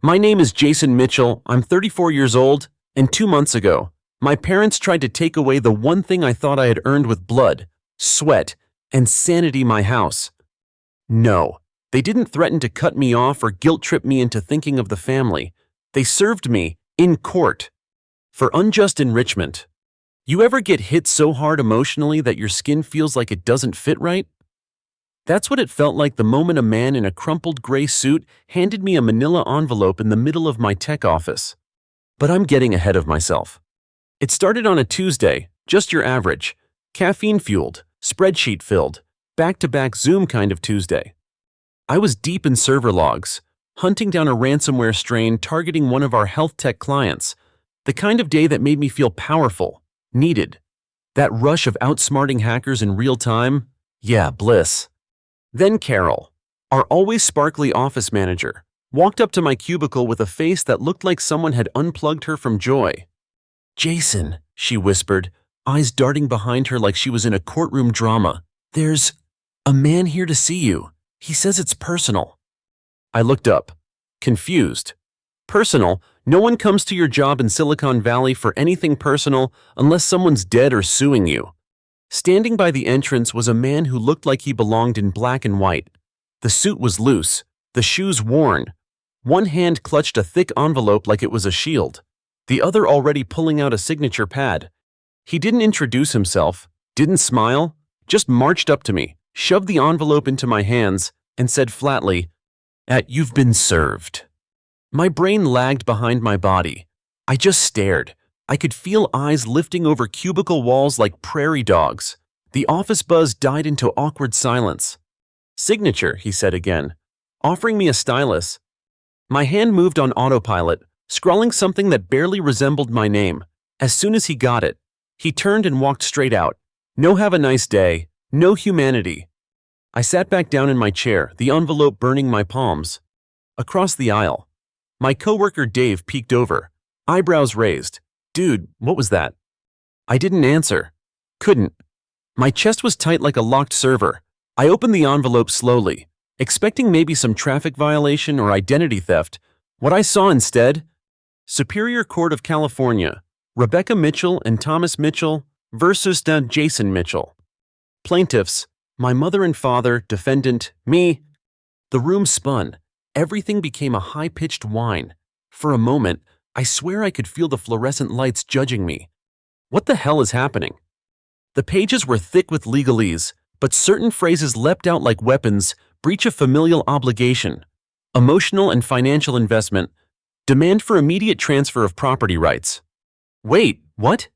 My name is Jason Mitchell, I'm 34 years old, and 2 months ago, my parents tried to take away the one thing I thought I had earned with blood, sweat, and sanity, my house. No, they didn't threaten to cut me off or guilt-trip me into thinking of the family. They served me, in court, for unjust enrichment. You ever get hit so hard emotionally that your skin feels like it doesn't fit right? That's what it felt like the moment a man in a crumpled gray suit handed me a manila envelope in the middle of my tech office. But I'm getting ahead of myself. It started on a Tuesday, just your average, caffeine-fueled, spreadsheet-filled, back-to-back Zoom kind of Tuesday. I was deep in server logs, hunting down a ransomware strain targeting one of our health tech clients, the kind of day that made me feel powerful, needed. That rush of outsmarting hackers in real time? Yeah, bliss. Then Carol, our always sparkly office manager, walked up to my cubicle with a face that looked like someone had unplugged her from joy. "Jason," she whispered, eyes darting behind her like she was in a courtroom drama. "There's a man here to see you. He says it's personal." I looked up, confused. Personal? No one comes to your job in Silicon Valley for anything personal unless someone's dead or suing you. Standing by the entrance was a man who looked like he belonged in black and white. The suit was loose, the shoes worn. One hand clutched a thick envelope like it was a shield, the other already pulling out a signature pad. He didn't introduce himself, didn't smile, just marched up to me, shoved the envelope into my hands, and said flatly, "You've been served." My brain lagged behind my body. I just stared. I could feel eyes lifting over cubicle walls like prairie dogs. The office buzz died into awkward silence. "Signature," he said again, offering me a stylus. My hand moved on autopilot, scrawling something that barely resembled my name. As soon as he got it, he turned and walked straight out. No "have a nice day," no humanity. I sat back down in my chair, the envelope burning my palms. Across the aisle, my coworker Dave peeked over, eyebrows raised. "Dude, what was that?" I didn't answer. Couldn't. My chest was tight like a locked server. I opened the envelope slowly, expecting maybe some traffic violation or identity theft. What I saw instead? Superior Court of California, Rebecca Mitchell and Thomas Mitchell versus Jason Mitchell. Plaintiffs, my mother and father, defendant, me. The room spun. Everything became a high-pitched whine. For a moment, I swear I could feel the fluorescent lights judging me. What the hell is happening? The pages were thick with legalese, but certain phrases leapt out like weapons: breach of familial obligation, emotional and financial investment, demand for immediate transfer of property rights. Wait, what?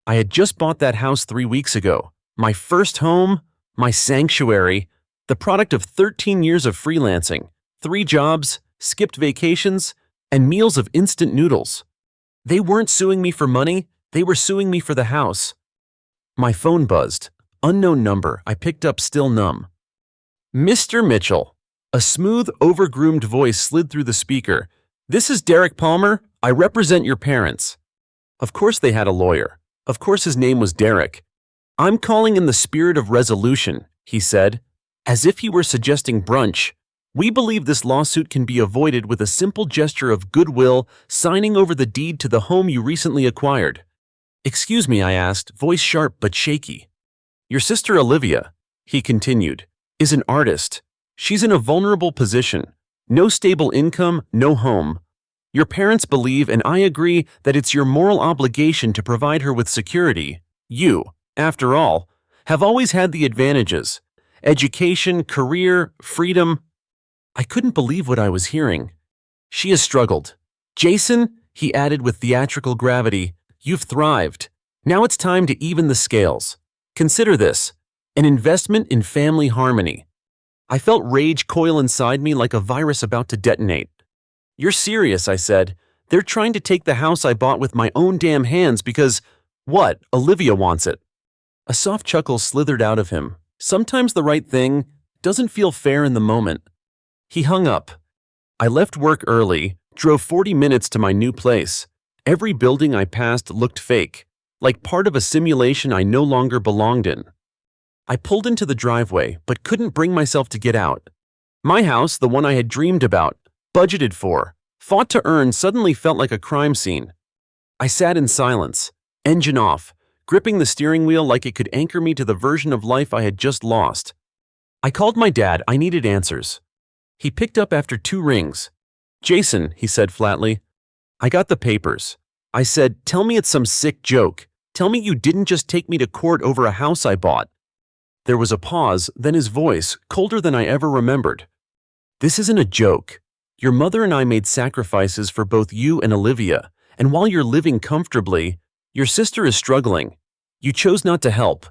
I had just bought that house 3 weeks ago. My first home, my sanctuary, the product of 13 years of freelancing, 3 jobs, skipped vacations, and meals of instant noodles. They weren't suing me for money, they were suing me for the house. My phone buzzed. Unknown number. I picked up, still numb. "Mr. Mitchell." A smooth, over-groomed voice slid through the speaker. "This is Derek Palmer. I represent your parents." Of course they had a lawyer. Of course his name was Derek. "I'm calling in the spirit of resolution," he said, as if he were suggesting brunch. "We believe this lawsuit can be avoided with a simple gesture of goodwill, signing over the deed to the home you recently acquired." "Excuse me," I asked, voice sharp but shaky. "Your sister Olivia," he continued, "is an artist. She's in a vulnerable position. No stable income, no home. Your parents believe, and I agree, that it's your moral obligation to provide her with security. You, after all, have always had the advantages: education, career, freedom." I couldn't believe what I was hearing. "She has struggled. Jason," he added with theatrical gravity, "you've thrived. Now it's time to even the scales. Consider this: an investment in family harmony." I felt rage coil inside me like a virus about to detonate. "You're serious," I said. "They're trying to take the house I bought with my own damn hands because, what, Olivia wants it." A soft chuckle slithered out of him. Sometimes the right thing doesn't feel fair in the moment. He hung up. I left work early, drove 40 minutes to my new place. Every building I passed looked fake, like part of a simulation I no longer belonged in. I pulled into the driveway, but couldn't bring myself to get out. My house, the one I had dreamed about, budgeted for, Fought to earn suddenly felt like a crime scene. I sat in silence, engine off, gripping the steering wheel like it could anchor me to the version of life I had just lost. I called my dad. I needed answers. He picked up after 2 rings. "Jason," he said flatly, "I got the papers." I said, "Tell me it's some sick joke. Tell me you didn't just take me to court over a house I bought." There was a pause, then his voice, colder than I ever remembered. "This isn't a joke. Your mother and I made sacrifices for both you and Olivia, and while you're living comfortably, your sister is struggling. You chose not to help.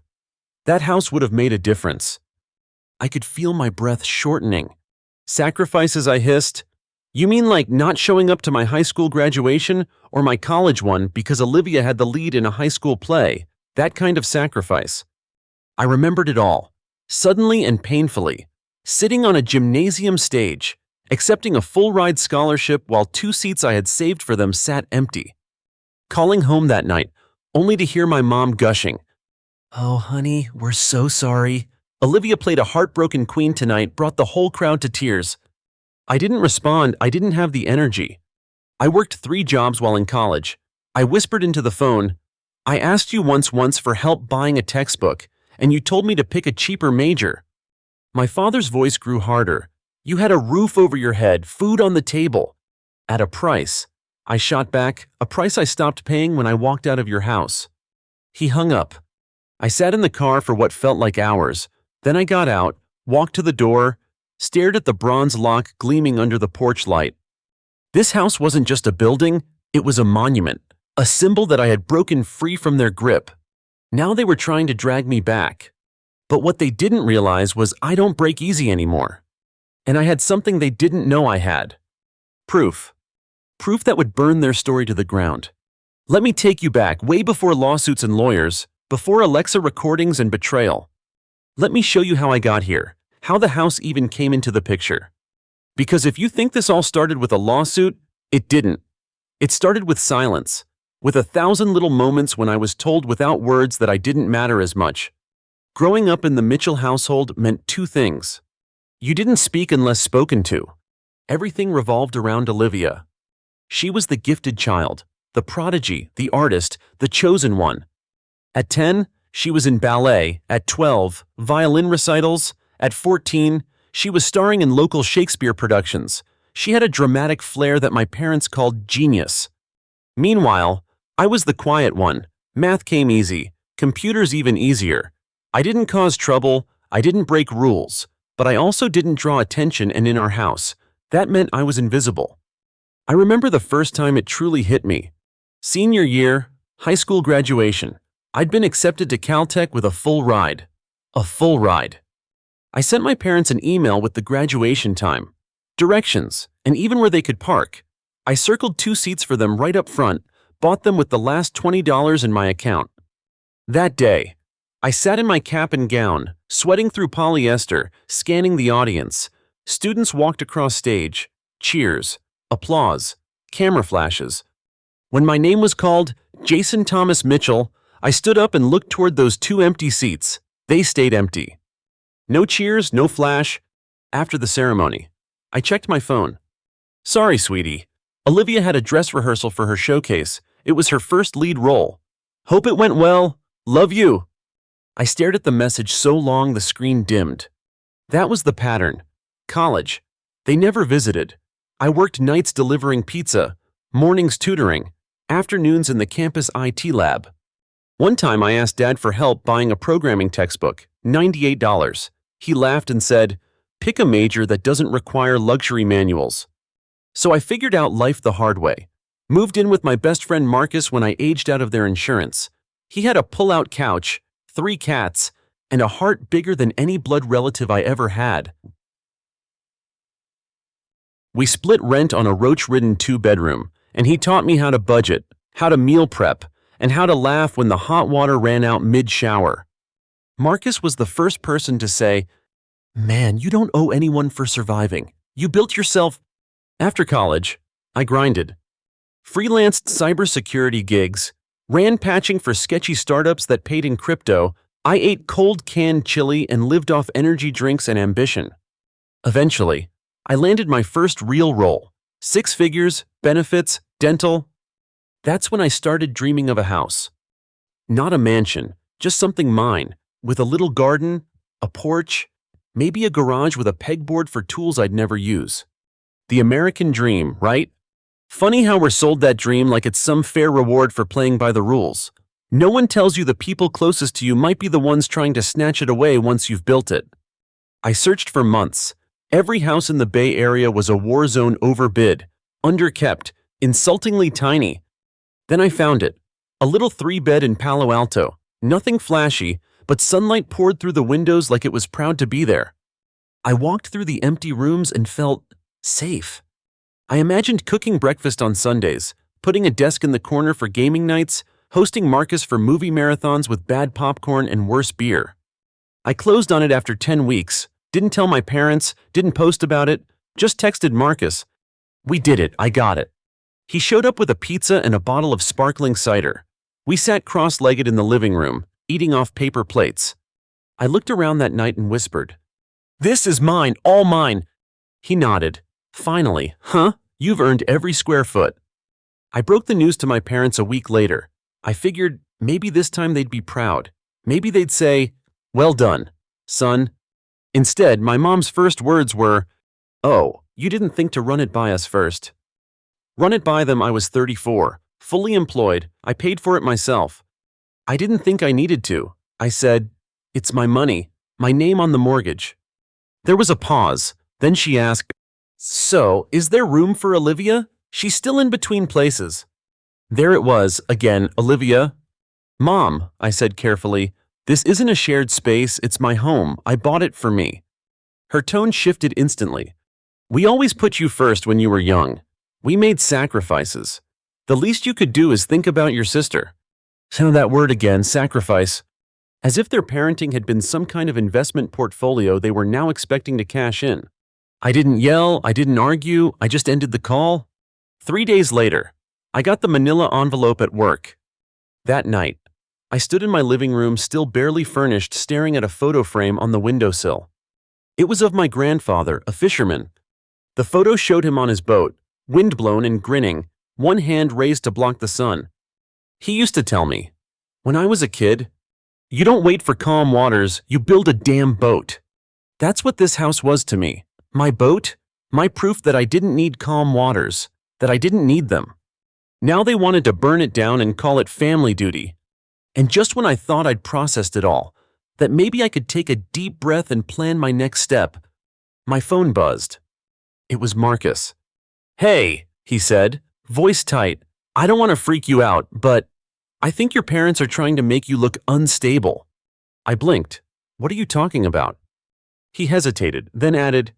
That house would have made a difference." I could feel my breath shortening. "Sacrifices?" I hissed. "You mean like not showing up to my high school graduation or my college one because Olivia had the lead in a high school play? That kind of sacrifice?" I remembered it all, suddenly and painfully, sitting on a gymnasium stage, accepting a full-ride scholarship while 2 seats I had saved for them sat empty. Calling home that night, only to hear my mom gushing, "Oh, honey, we're so sorry. Olivia played a heartbroken queen tonight, brought the whole crowd to tears." I didn't respond. I didn't have the energy. I worked 3 jobs while in college. I whispered into the phone, "I asked you once for help buying a textbook, and you told me to pick a cheaper major." My father's voice grew harder. "You had a roof over your head, food on the table. At a price." I shot back, "A price I stopped paying when I walked out of your house." He hung up. I sat in the car for what felt like hours. Then I got out, walked to the door, stared at the bronze lock gleaming under the porch light. This house wasn't just a building, it was a monument, a symbol that I had broken free from their grip. Now they were trying to drag me back. But what they didn't realize was I don't break easy anymore. And I had something they didn't know I had. Proof. Proof that would burn their story to the ground. Let me take you back, way before lawsuits and lawyers, before Alexa recordings and betrayal. Let me show you how I got here, how the house even came into the picture. Because if you think this all started with a lawsuit, it didn't. It started with silence, with 1,000 little moments when I was told without words that I didn't matter as much. Growing up in the Mitchell household meant 2 things. You didn't speak unless spoken to. Everything revolved around Olivia. She was the gifted child, the prodigy, the artist, the chosen one. At 10, she was in ballet. At 12, violin recitals. At 14, she was starring in local Shakespeare productions. She had a dramatic flair that my parents called genius. Meanwhile, I was the quiet one. Math came easy, computers even easier. I didn't cause trouble, I didn't break rules, but I also didn't draw attention, and in our house, that meant I was invisible. I remember the first time it truly hit me. Senior year, high school graduation. I'd been accepted to Caltech with a full ride. A full ride. I sent my parents an email with the graduation time, directions, and even where they could park. I circled 2 seats for them right up front, bought them with the last $20 in my account. That day, I sat in my cap and gown, sweating through polyester, scanning the audience. Students walked across stage, cheers, applause, camera flashes. When my name was called, Jason Thomas Mitchell, I stood up and looked toward those 2 empty seats. They stayed empty. No cheers, no flash. After the ceremony, I checked my phone. "Sorry, sweetie. Olivia had a dress rehearsal for her showcase. It was her first lead role. Hope it went well. Love you." I stared at the message so long the screen dimmed. That was the pattern. College. They never visited. I worked nights delivering pizza, mornings tutoring, afternoons in the campus IT lab. One time I asked Dad for help buying a programming textbook, $98. He laughed and said, "Pick a major that doesn't require luxury manuals." So I figured out life the hard way. Moved in with my best friend Marcus when I aged out of their insurance. He had a pull-out couch, 3 cats, and a heart bigger than any blood relative I ever had. We split rent on a roach-ridden 2-bedroom, and he taught me how to budget, how to meal prep, and how to laugh when the hot water ran out mid-shower. Marcus was the first person to say, "Man, you don't owe anyone for surviving. You built yourself." After college, I grinded. Freelanced cybersecurity gigs, ran patching for sketchy startups that paid in crypto. I ate cold canned chili and lived off energy drinks and ambition. Eventually, I landed my first real role, Six figures, benefits, dental. That's when I started dreaming of a house. Not a mansion, just something mine, with a little garden, a porch, maybe a garage with a pegboard for tools I'd never use. The American dream, right? Funny how we're sold that dream like it's some fair reward for playing by the rules. No one tells you the people closest to you might be the ones trying to snatch it away once you've built it. I searched for months. Every house in the Bay Area was a war zone overbid, underkept, insultingly tiny. Then I found it. A little 3-bed in Palo Alto. Nothing flashy, but sunlight poured through the windows like it was proud to be there. I walked through the empty rooms and felt safe. I imagined cooking breakfast on Sundays, putting a desk in the corner for gaming nights, hosting Marcus for movie marathons with bad popcorn and worse beer. I closed on it after 10 weeks, didn't tell my parents, didn't post about it, just texted Marcus. We did it, I got it. He showed up with a pizza and a bottle of sparkling cider. We sat cross-legged in the living room, eating off paper plates. I looked around that night and whispered, "This is mine, all mine." He nodded. Finally, huh? You've earned every square foot. I broke the news to my parents a week later. I figured maybe this time they'd be proud. Maybe they'd say, "Well done, son." Instead, my mom's first words were, "Oh, you didn't think to run it by us first." Run it by them. I was 34, fully employed. I paid for it myself. I didn't think I needed to. I said, "It's my money, my name on the mortgage." There was a pause. Then she asked, "So, is there room for Olivia? She's still in between places." There it was, again, Olivia. "Mom," I said carefully, "this isn't a shared space, it's my home. I bought it for me." Her tone shifted instantly. "We always put you first when you were young. We made sacrifices. The least you could do is think about your sister." So that word again, sacrifice. As if their parenting had been some kind of investment portfolio they were now expecting to cash in. I didn't yell, I didn't argue, I just ended the call. 3 days later, I got the manila envelope at work. That night, I stood in my living room, still barely furnished, staring at a photo frame on the windowsill. It was of my grandfather, a fisherman. The photo showed him on his boat, windblown and grinning, one hand raised to block the sun. He used to tell me, when I was a kid, "You don't wait for calm waters, you build a damn boat." That's what this house was to me. My boat, my proof that I didn't need calm waters, that I didn't need them. Now they wanted to burn it down and call it family duty. And just when I thought I'd processed it all, that maybe I could take a deep breath and plan my next step, my phone buzzed. It was Marcus. "Hey," he said, voice tight, "I don't want to freak you out, but I think your parents are trying to make you look unstable." I blinked. "What are you talking about?" He hesitated, then added,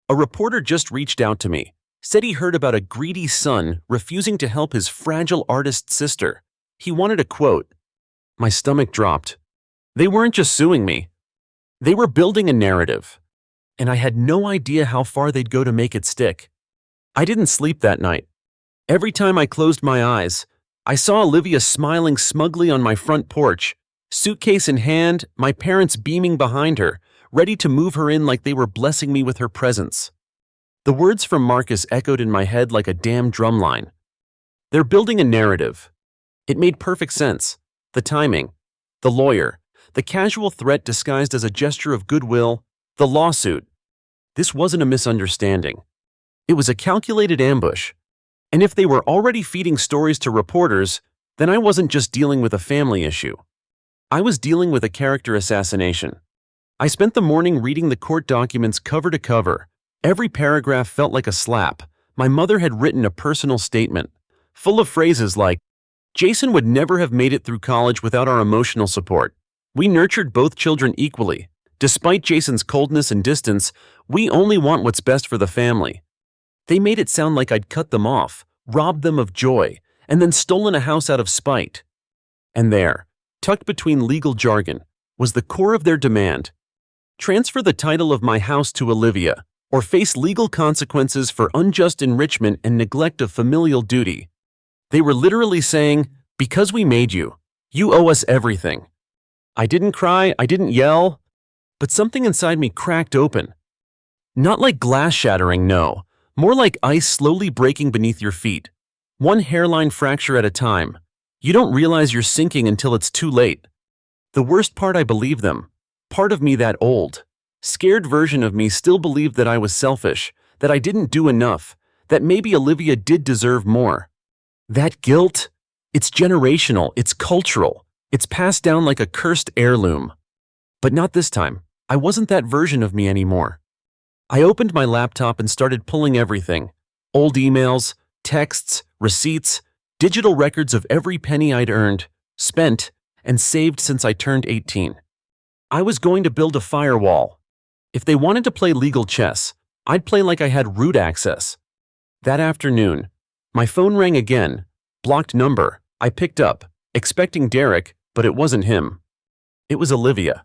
"A reporter just reached out to me, said he heard about a greedy son refusing to help his fragile artist sister. He wanted a quote." My stomach dropped. They weren't just suing me. They were building a narrative, and I had no idea how far they'd go to make it stick. I didn't sleep that night. Every time I closed my eyes, I saw Olivia smiling smugly on my front porch, suitcase in hand, my parents beaming behind her, ready to move her in like they were blessing me with her presence. The words from Marcus echoed in my head like a damn drumline. They're building a narrative. It made perfect sense. The timing, the lawyer, the casual threat disguised as a gesture of goodwill, the lawsuit. This wasn't a misunderstanding. It was a calculated ambush. And if they were already feeding stories to reporters, then I wasn't just dealing with a family issue. I was dealing with a character assassination. I spent the morning reading the court documents cover to cover. Every paragraph felt like a slap. My mother had written a personal statement, full of phrases like, "Jason would never have made it through college without our emotional support. We nurtured both children equally. Despite Jason's coldness and distance, we only want what's best for the family." They made it sound like I'd cut them off, robbed them of joy, and then stolen a house out of spite. And there, tucked between legal jargon, was the core of their demand. Transfer the title of my house to Olivia, or face legal consequences for unjust enrichment and neglect of familial duty. They were literally saying, "Because we made you, you owe us everything." I didn't cry, I didn't yell, but something inside me cracked open. Not like glass shattering, no, More like ice slowly breaking beneath your feet. One hairline fracture at a time. You don't realize you're sinking until it's too late. The worst part, I believe them. Part of me, that old, scared version of me, still believed that I was selfish, that I didn't do enough, that maybe Olivia did deserve more. That guilt? It's generational, it's cultural, it's passed down like a cursed heirloom. But not this time. I wasn't that version of me anymore. I opened my laptop and started pulling everything. Old emails, texts, receipts, digital records of every penny I'd earned, spent, and saved since I turned 18. I was going to build a firewall. If they wanted to play legal chess, I'd play like I had root access. That afternoon, my phone rang again. Blocked number. I picked up, expecting Derek, but it wasn't him. It was Olivia.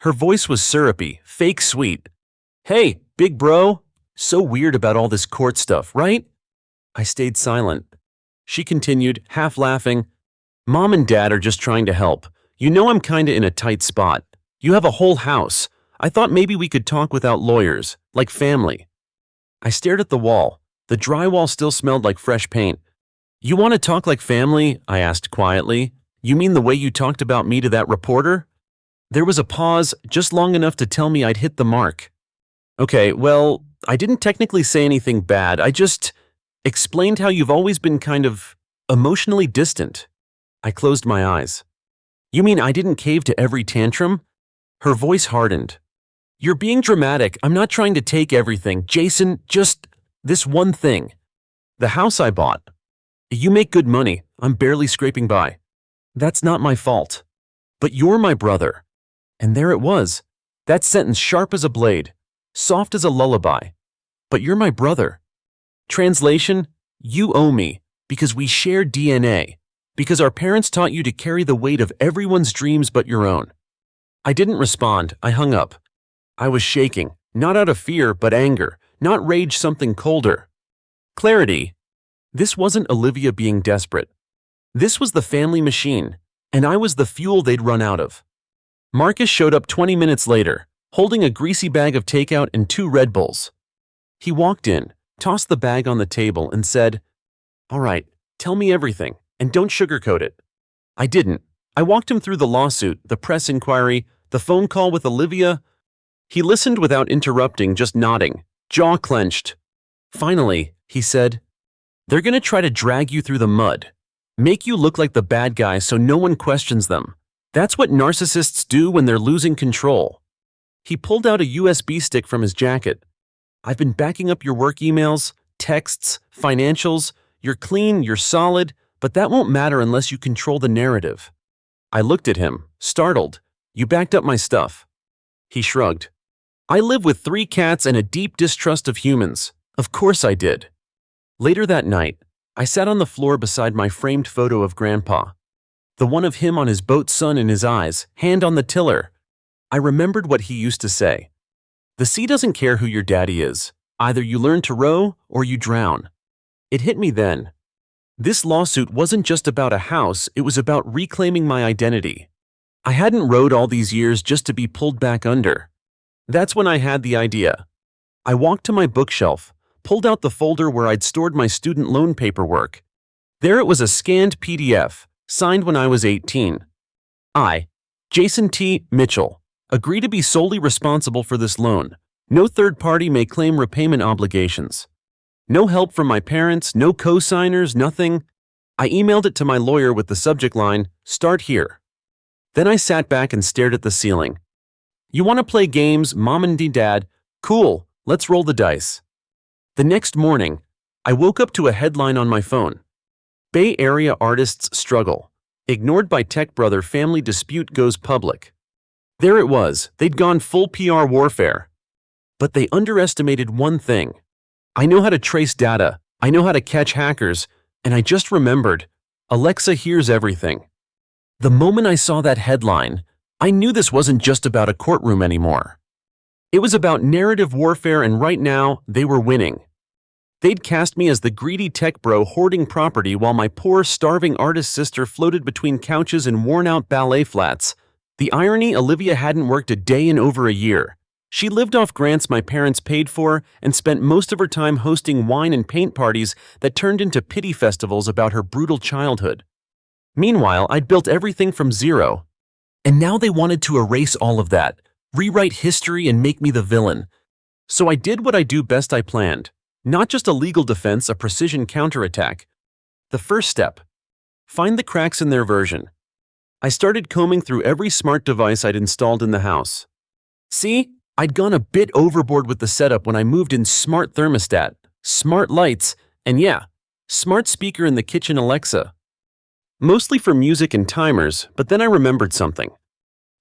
Her voice was syrupy, fake sweet. "Hey, big bro. So weird about all this court stuff, right?" I stayed silent. She continued, half laughing. "Mom and Dad are just trying to help. You know I'm kinda in a tight spot. You have a whole house. I thought maybe we could talk without lawyers, like family." I stared at the wall. The drywall still smelled like fresh paint. "You want to talk like family?" I asked quietly. "You mean the way you talked about me to that reporter?" There was a pause, just long enough to tell me I'd hit the mark. "Okay, well, I didn't technically say anything bad. I just explained how you've always been kind of emotionally distant." I closed my eyes. "You mean I didn't cave to every tantrum?" Her voice hardened. "You're being dramatic. I'm not trying to take everything. Jason, just this one thing. The house I bought. You make good money. I'm barely scraping by. That's not my fault. But you're my brother." And there it was. That sentence, sharp as a blade, soft as a lullaby. "But you're my brother." Translation: you owe me, because we share DNA, because our parents taught you to carry the weight of everyone's dreams but your own. I didn't respond. I hung up. I was shaking, not out of fear, but anger, not rage, something colder. Clarity. This wasn't Olivia being desperate. This was the family machine, and I was the fuel they'd run out of. Marcus showed up 20 minutes later, holding a greasy bag of takeout and 2 Red Bulls. He walked in, tossed the bag on the table, and said, "All right, tell me everything, and don't sugarcoat it." I didn't. I walked him through the lawsuit, the press inquiry, the phone call with Olivia. He listened without interrupting, just nodding, jaw clenched. Finally, he said, "They're going to try to drag you through the mud, make you look like the bad guy so no one questions them. That's what narcissists do when they're losing control." He pulled out a USB stick from his jacket. "I've been backing up your work emails, texts, financials. You're clean, you're solid, but that won't matter unless you control the narrative." I looked at him, startled. "You backed up my stuff." He shrugged. "I live with 3 cats and a deep distrust of humans. Of course I did." Later that night, I sat on the floor beside my framed photo of Grandpa. The one of him on his boat, sun in his eyes, hand on the tiller. I remembered what he used to say. "The sea doesn't care who your daddy is. Either you learn to row or you drown." It hit me then. This lawsuit wasn't just about a house, it was about reclaiming my identity. I hadn't rowed all these years just to be pulled back under. That's when I had the idea. I walked to my bookshelf, pulled out the folder where I'd stored my student loan paperwork. There it was, a scanned PDF, signed when I was 18. I, Jason T. Mitchell, agree to be solely responsible for this loan. No third party may claim repayment obligations. No help from my parents, no co-signers, nothing. I emailed it to my lawyer with the subject line, "Start here." Then I sat back and stared at the ceiling. "You want to play games, Mom and Dad? Cool, let's roll the dice." The next morning, I woke up to a headline on my phone. Bay Area artists struggle. Ignored by tech brother, family dispute goes public. There it was, they'd gone full PR warfare. But they underestimated one thing. I know how to trace data, I know how to catch hackers, and I just remembered, Alexa hears everything. The moment I saw that headline, I knew this wasn't just about a courtroom anymore. It was about narrative warfare, and right now, they were winning. They'd cast me as the greedy tech bro hoarding property while my poor, starving artist sister floated between couches and worn-out ballet flats. The irony, Olivia hadn't worked a day in over a year. She lived off grants my parents paid for and spent most of her time hosting wine and paint parties that turned into pity festivals about her brutal childhood. Meanwhile, I'd built everything from zero. And now they wanted to erase all of that, rewrite history and make me the villain. So I did what I do best. I planned. Not just a legal defense, a precision counterattack. The first step. Find the cracks in their version. I started combing through every smart device I'd installed in the house. See? I'd gone a bit overboard with the setup when I moved in smart thermostat, smart lights, and yeah, smart speaker in the kitchen Alexa. Mostly for music and timers, but then I remembered something.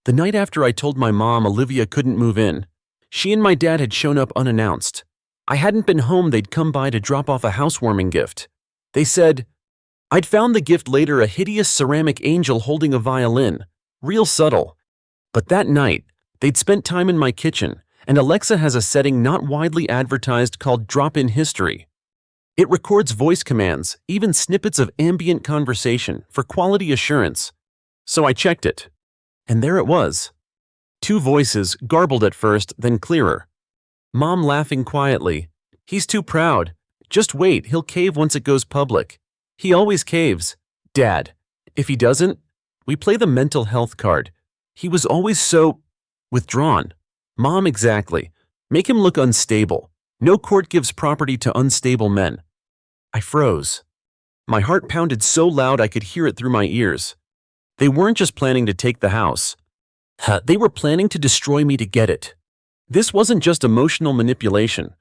The night after I told my mom Olivia couldn't move in, she and my dad had shown up unannounced. I hadn't been home. They'd come by to drop off a housewarming gift. They said, I'd found the gift later, a hideous ceramic angel holding a violin, real subtle. But that night, they'd spent time in my kitchen, and Alexa has a setting not widely advertised called drop-in history. It records voice commands, even snippets of ambient conversation, for quality assurance. So I checked it. And there it was. 2 voices, garbled at first, then clearer. Mom laughing quietly. He's too proud. Just wait, he'll cave once it goes public. He always caves. Dad. If he doesn't, we play the mental health card. He was always so withdrawn. Mom, exactly. Make him look unstable. No court gives property to unstable men. I froze. My heart pounded so loud I could hear it through my ears. They weren't just planning to take the house. They were planning to destroy me to get it. This wasn't just emotional manipulation.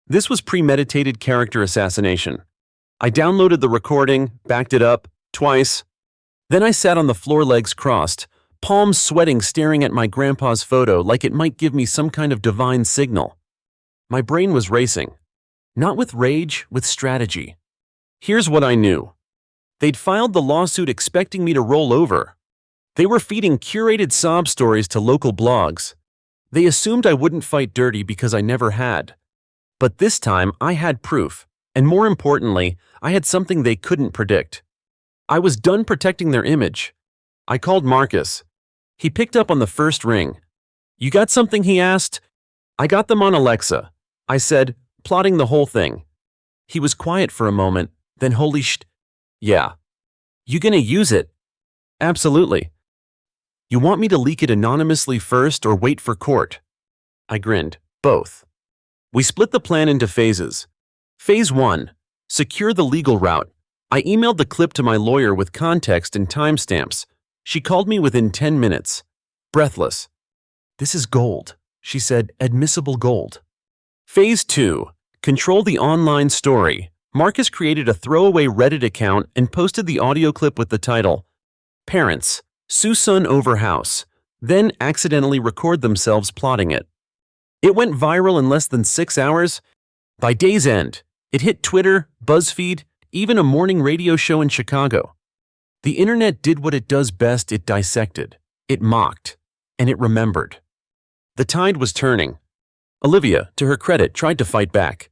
This was premeditated character assassination. I downloaded the recording, backed it up, twice. Then I sat on the floor, legs crossed, palms sweating, staring at my grandpa's photo like it might give me some kind of divine signal. My brain was racing. Not with rage, with strategy. Here's what I knew. They'd filed the lawsuit expecting me to roll over. They were feeding curated sob stories to local blogs. They assumed I wouldn't fight dirty because I never had. But this time I had proof, and more importantly, I had something they couldn't predict. I was done protecting their image. I called Marcus. He picked up on the first ring. You got something, he asked. I got them on Alexa, I said, plotting the whole thing. He was quiet for a moment, then holy sh*. Yeah. You gonna use it? Absolutely. You want me to leak it anonymously first or wait for court? I grinned. Both. We split the plan into phases. Phase 1. Secure the legal route. I emailed the clip to my lawyer with context and timestamps. She called me within 10 minutes. Breathless. This is gold, she said, admissible gold. Phase 2. Control the online story. Marcus created a throwaway Reddit account and posted the audio clip with the title, Parents, Sue Son Over House, then accidentally record themselves plotting it. It went viral in less than 6 hours. By day's end, it hit Twitter, BuzzFeed, even a morning radio show in Chicago. The internet did what it does best. It dissected, it mocked, and it remembered. The tide was turning. Olivia, to her credit, tried to fight back.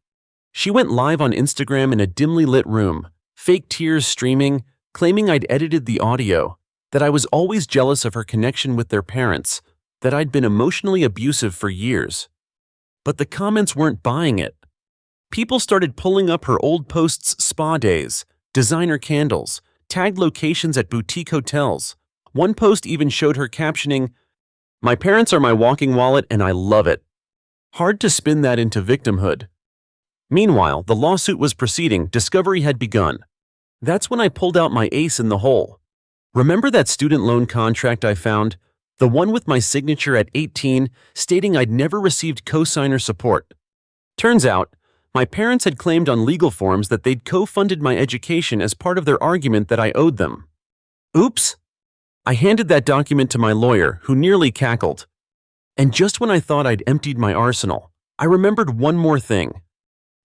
She went live on Instagram in a dimly lit room, fake tears streaming, claiming I'd edited the audio, that I was always jealous of her connection with their parents, that I'd been emotionally abusive for years. But the comments weren't buying it. People started pulling up her old posts, spa days, designer candles, tagged locations at boutique hotels. One post even showed her captioning, "My parents are my walking wallet and I love it." Hard to spin that into victimhood. Meanwhile, the lawsuit was proceeding. Discovery had begun. That's when I pulled out my ace in the hole. Remember that student loan contract I found? The one with my signature at 18, stating I'd never received cosigner support. Turns out, my parents had claimed on legal forms that they'd co-funded my education as part of their argument that I owed them. Oops! I handed that document to my lawyer, who nearly cackled. And just when I thought I'd emptied my arsenal, I remembered one more thing.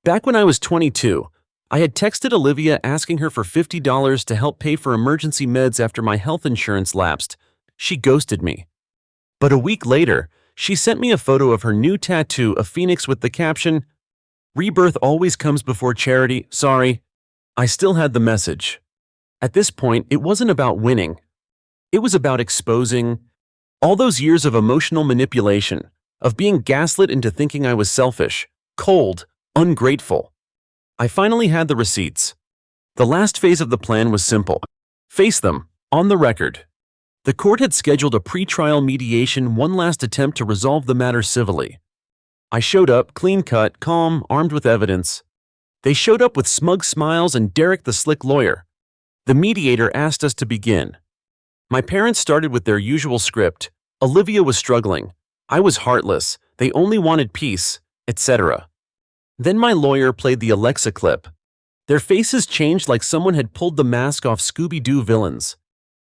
Back when I was 22, I had texted Olivia asking her for $50 to help pay for emergency meds after my health insurance lapsed. She ghosted me. But a week later, she sent me a photo of her new tattoo, a phoenix with the caption, "Rebirth always comes before charity, sorry." I still had the message. At this point, it wasn't about winning. It was about exposing all those years of emotional manipulation, of being gaslit into thinking I was selfish, cold, ungrateful. I finally had the receipts. The last phase of the plan was simple. Face them, on the record. The court had scheduled a pre-trial mediation, one last attempt to resolve the matter civilly. I showed up, clean-cut, calm, armed with evidence. They showed up with smug smiles and Derek the slick lawyer. The mediator asked us to begin. My parents started with their usual script. Olivia was struggling. I was heartless. They only wanted peace, etc. Then my lawyer played the Alexa clip. Their faces changed like someone had pulled the mask off Scooby-Doo villains.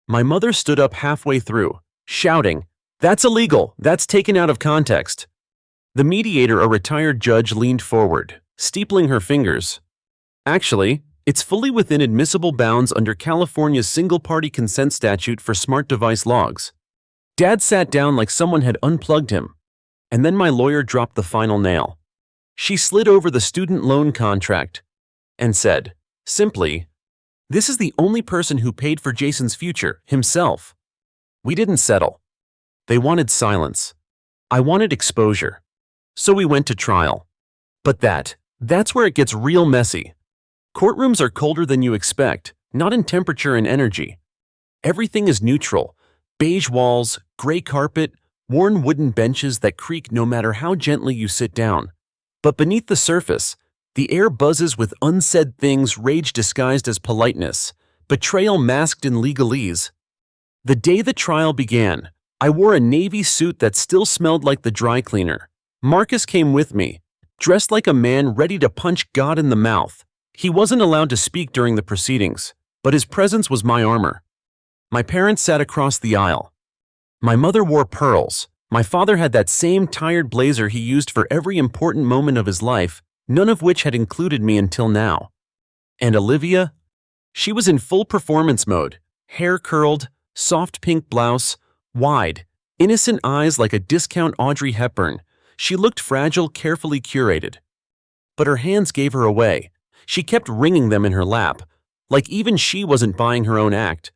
My mother stood up halfway through, shouting, "That's illegal. That's taken out of context." The mediator, a retired judge, leaned forward, steepling her fingers. "Actually, it's fully within admissible bounds under California's single-party consent statute for smart device logs." Dad sat down like someone had unplugged him. And then my lawyer dropped the final nail. She slid over the student loan contract and said, simply, "This is the only person who paid for Jason's future, himself." We didn't settle. They wanted silence. I wanted exposure. So we went to trial. But that's where it gets real messy. Courtrooms are colder than you expect, not in temperature and energy. Everything is neutral. Beige walls, gray carpet, worn wooden benches that creak no matter how gently you sit down. But beneath the surface, the air buzzes with unsaid things, rage disguised as politeness, betrayal masked in legalese. The day the trial began, I wore a navy suit that still smelled like the dry cleaner. Marcus came with me, dressed like a man ready to punch God in the mouth. He wasn't allowed to speak during the proceedings, but his presence was my armor. My parents sat across the aisle. My mother wore pearls. My father had that same tired blazer he used for every important moment of his life, none of which had included me until now. And Olivia? She was in full performance mode, hair curled, soft pink blouse, wide, innocent eyes like a discount Audrey Hepburn. She looked fragile, carefully curated. But her hands gave her away. She kept wringing them in her lap, like even she wasn't buying her own act.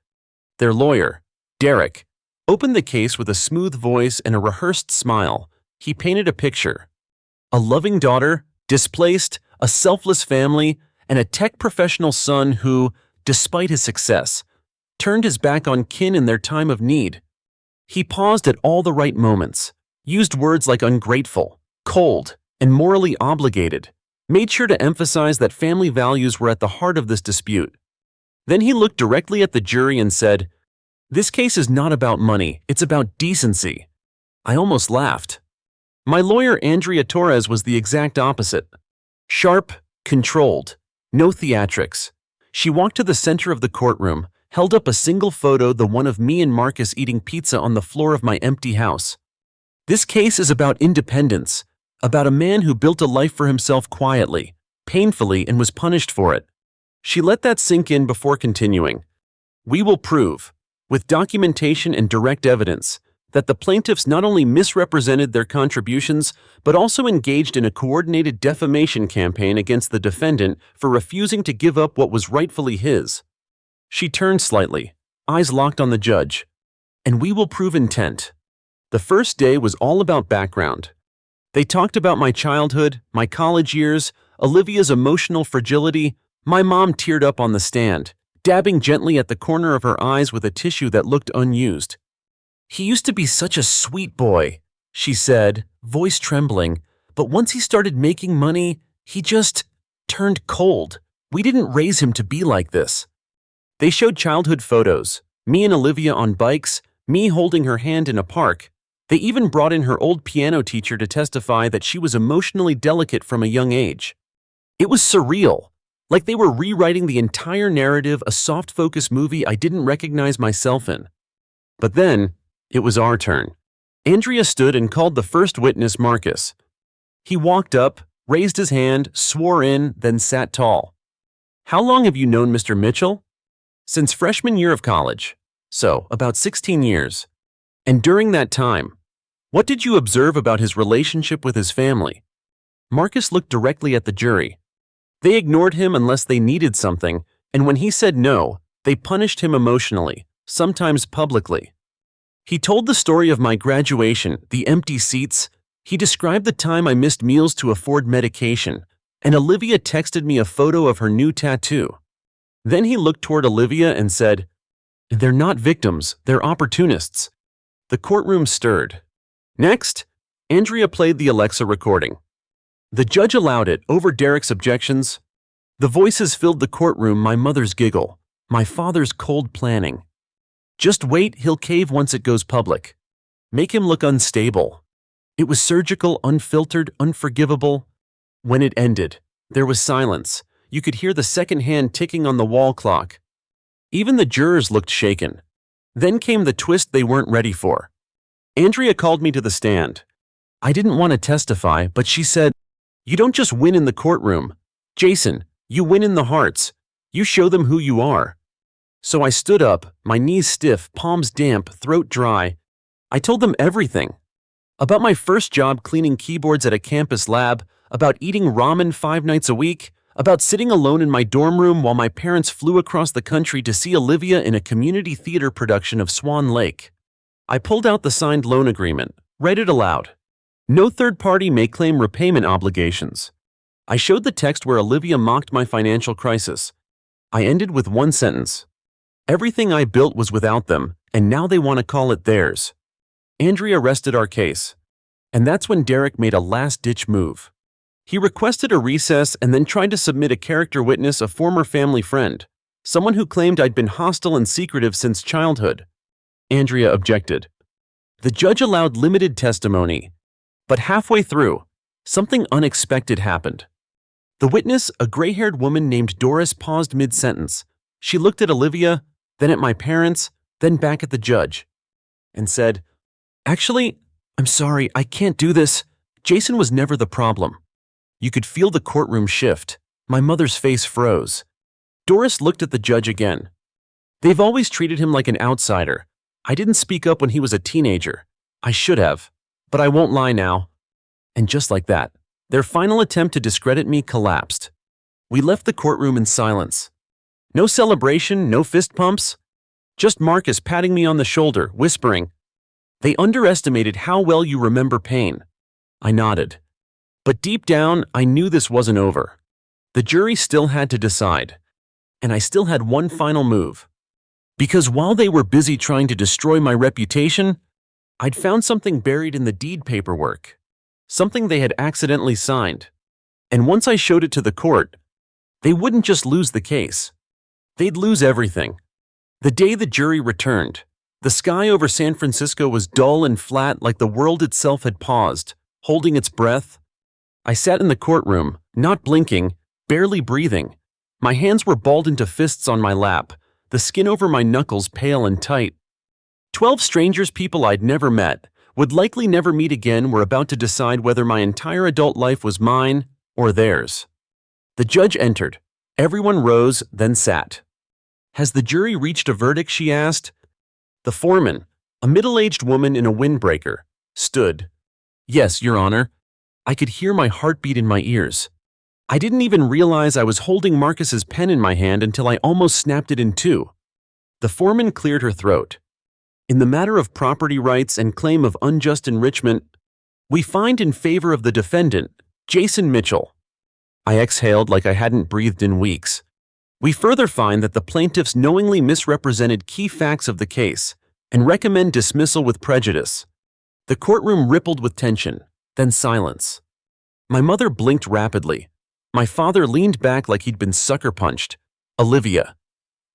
Their lawyer, Derek, opened the case with a smooth voice and a rehearsed smile. He painted a picture. A loving daughter, displaced, a selfless family, and a tech professional son who, despite his success, turned his back on kin in their time of need. He paused at all the right moments, used words like ungrateful, cold, and morally obligated, made sure to emphasize that family values were at the heart of this dispute. Then he looked directly at the jury and said, "This case is not about money, it's about decency." I almost laughed. My lawyer, Andrea Torres, was the exact opposite. Sharp, controlled, no theatrics. She walked to the center of the courtroom, held up a single photo, the one of me and Marcus eating pizza on the floor of my empty house. "This case is about independence, about a man who built a life for himself quietly, painfully, and was punished for it." She let that sink in before continuing. "We will prove, with documentation and direct evidence, that the plaintiffs not only misrepresented their contributions, but also engaged in a coordinated defamation campaign against the defendant for refusing to give up what was rightfully his." She turned slightly, eyes locked on the judge. "And we will prove intent." The first day was all about background. They talked about my childhood, my college years, Olivia's emotional fragility. My mom teared up on the stand, dabbing gently at the corner of her eyes with a tissue that looked unused. "He used to be such a sweet boy," she said, voice trembling, "but once he started making money, he just turned cold. We didn't raise him to be like this." They showed childhood photos, me and Olivia on bikes, me holding her hand in a park. They even brought in her old piano teacher to testify that she was emotionally delicate from a young age. It was surreal. Like they were rewriting the entire narrative, a soft-focus movie I didn't recognize myself in. But then, it was our turn. Andrea stood and called the first witness, Marcus. He walked up, raised his hand, swore in, then sat tall. "How long have you known Mr. Mitchell?" "Since freshman year of college. So, about 16 years. And during that time, what did you observe about his relationship with his family?" Marcus looked directly at the jury. They ignored him unless they needed something, and when he said no, they punished him emotionally, sometimes publicly. He told the story of my graduation, the empty seats, He described the time I missed meals to afford medication, and Olivia texted me a photo of her new tattoo. Then he looked toward Olivia and said, "They're not victims, they're opportunists." The courtroom stirred. Next, Andrea played the Alexa recording. The judge allowed it over Derek's objections. The voices filled the courtroom, my mother's giggle, my father's cold planning. "Just wait, he'll cave once it goes public. Make him look unstable." It was surgical, unfiltered, unforgivable. When it ended, there was silence. You could hear the second hand ticking on the wall clock. Even the jurors looked shaken. Then came the twist they weren't ready for. Andrea called me to the stand. I didn't want to testify, but she said, "You don't just win in the courtroom. Jason, you win in the hearts. You show them who you are." So I stood up, my knees stiff, palms damp, throat dry. I told them everything. About my first job cleaning keyboards at a campus lab, about eating ramen 5 nights a week, about sitting alone in my dorm room while my parents flew across the country to see Olivia in a community theater production of Swan Lake. I pulled out the signed loan agreement, read it aloud. No third party may claim repayment obligations. I showed the text where Olivia mocked my financial crisis. I ended with one sentence. Everything I built was without them, and now they want to call it theirs. Andrea rested our case. And that's when Derek made a last-ditch move. He requested a recess and then tried to submit a character witness, a former family friend, someone who claimed I'd been hostile and secretive since childhood. Andrea objected. The judge allowed limited testimony, but halfway through, something unexpected happened. The witness, a gray-haired woman named Doris, paused mid-sentence. She looked at Olivia, then at my parents, then back at the judge, and said, "Actually, I'm sorry, I can't do this. Jason was never the problem." You could feel the courtroom shift. My mother's face froze. Doris looked at the judge again. "They've always treated him like an outsider. I didn't speak up when he was a teenager. I should have, but I won't lie now." And just like that, their final attempt to discredit me collapsed. We left the courtroom in silence. No celebration, no fist pumps. Just Marcus patting me on the shoulder, whispering, "They underestimated how well you remember pain." I nodded. But deep down, I knew this wasn't over. The jury still had to decide. And I still had one final move. Because while they were busy trying to destroy my reputation, I'd found something buried in the deed paperwork. Something they had accidentally signed. And once I showed it to the court, they wouldn't just lose the case. They'd lose everything. The day the jury returned, the sky over San Francisco was dull and flat, like the world itself had paused, holding its breath. I sat in the courtroom, not blinking, barely breathing. My hands were balled into fists on my lap, the skin over my knuckles pale and tight. 12 strangers, people I'd never met, would likely never meet again, were about to decide whether my entire adult life was mine or theirs. The judge entered. Everyone rose, then sat. "Has the jury reached a verdict?" she asked. The foreman, a middle-aged woman in a windbreaker, stood. "Yes, Your Honor." I could hear my heartbeat in my ears. I didn't even realize I was holding Marcus's pen in my hand until I almost snapped it in two. The foreman cleared her throat. "In the matter of property rights and claim of unjust enrichment, we find in favor of the defendant, Jason Mitchell." I exhaled like I hadn't breathed in weeks. "We further find that the plaintiffs knowingly misrepresented key facts of the case and recommend dismissal with prejudice." The courtroom rippled with tension, then silence. My mother blinked rapidly. My father leaned back like he'd been sucker punched. Olivia.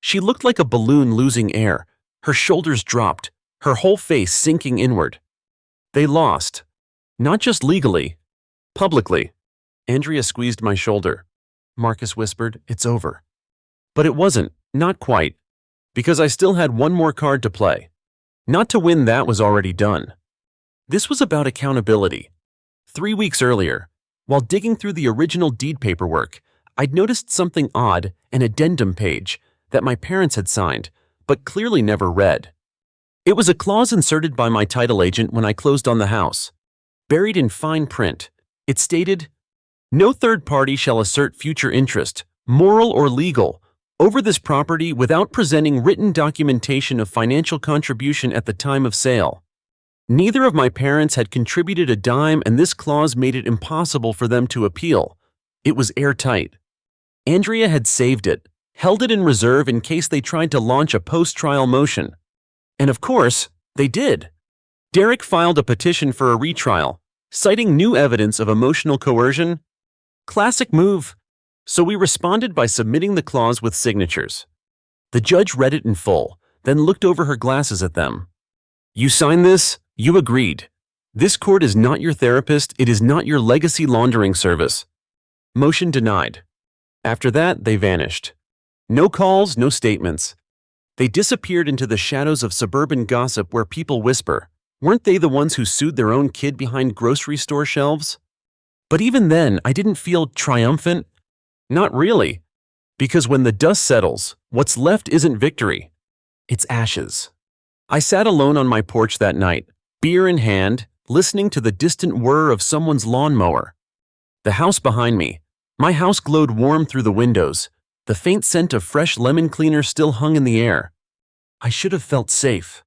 She looked like a balloon losing air. Her shoulders dropped, her whole face sinking inward. They lost. Not just legally, publicly. Andrea squeezed my shoulder. Marcus whispered, "It's over." But it wasn't, not quite, because I still had one more card to play. Not to win, that was already done. This was about accountability. 3 weeks earlier, while digging through the original deed paperwork, I'd noticed something odd, an addendum page that my parents had signed, but clearly never read. It was a clause inserted by my title agent when I closed on the house. Buried in fine print, it stated, "No third party shall assert future interest, moral or legal, over this property without presenting written documentation of financial contribution at the time of sale." Neither of my parents had contributed a dime, and this clause made it impossible for them to appeal. It was airtight. Andrea had saved it, held it in reserve in case they tried to launch a post-trial motion. And of course, they did. Derek filed a petition for a retrial, citing new evidence of emotional coercion. Classic move. So we responded by submitting the clause with signatures. The judge read it in full, then looked over her glasses at them. You signed this? You agreed. This court is not your therapist, it is not your legacy laundering service. Motion denied. After that, they vanished. No calls, no statements. They disappeared into the shadows of suburban gossip where people whisper, weren't they the ones who sued their own kid behind grocery store shelves? But even then, I didn't feel triumphant. Not really. Because when the dust settles, what's left isn't victory. It's ashes. I sat alone on my porch that night, beer in hand, listening to the distant whir of someone's lawnmower. The house behind me. My house glowed warm through the windows. The faint scent of fresh lemon cleaner still hung in the air. I should have felt safe.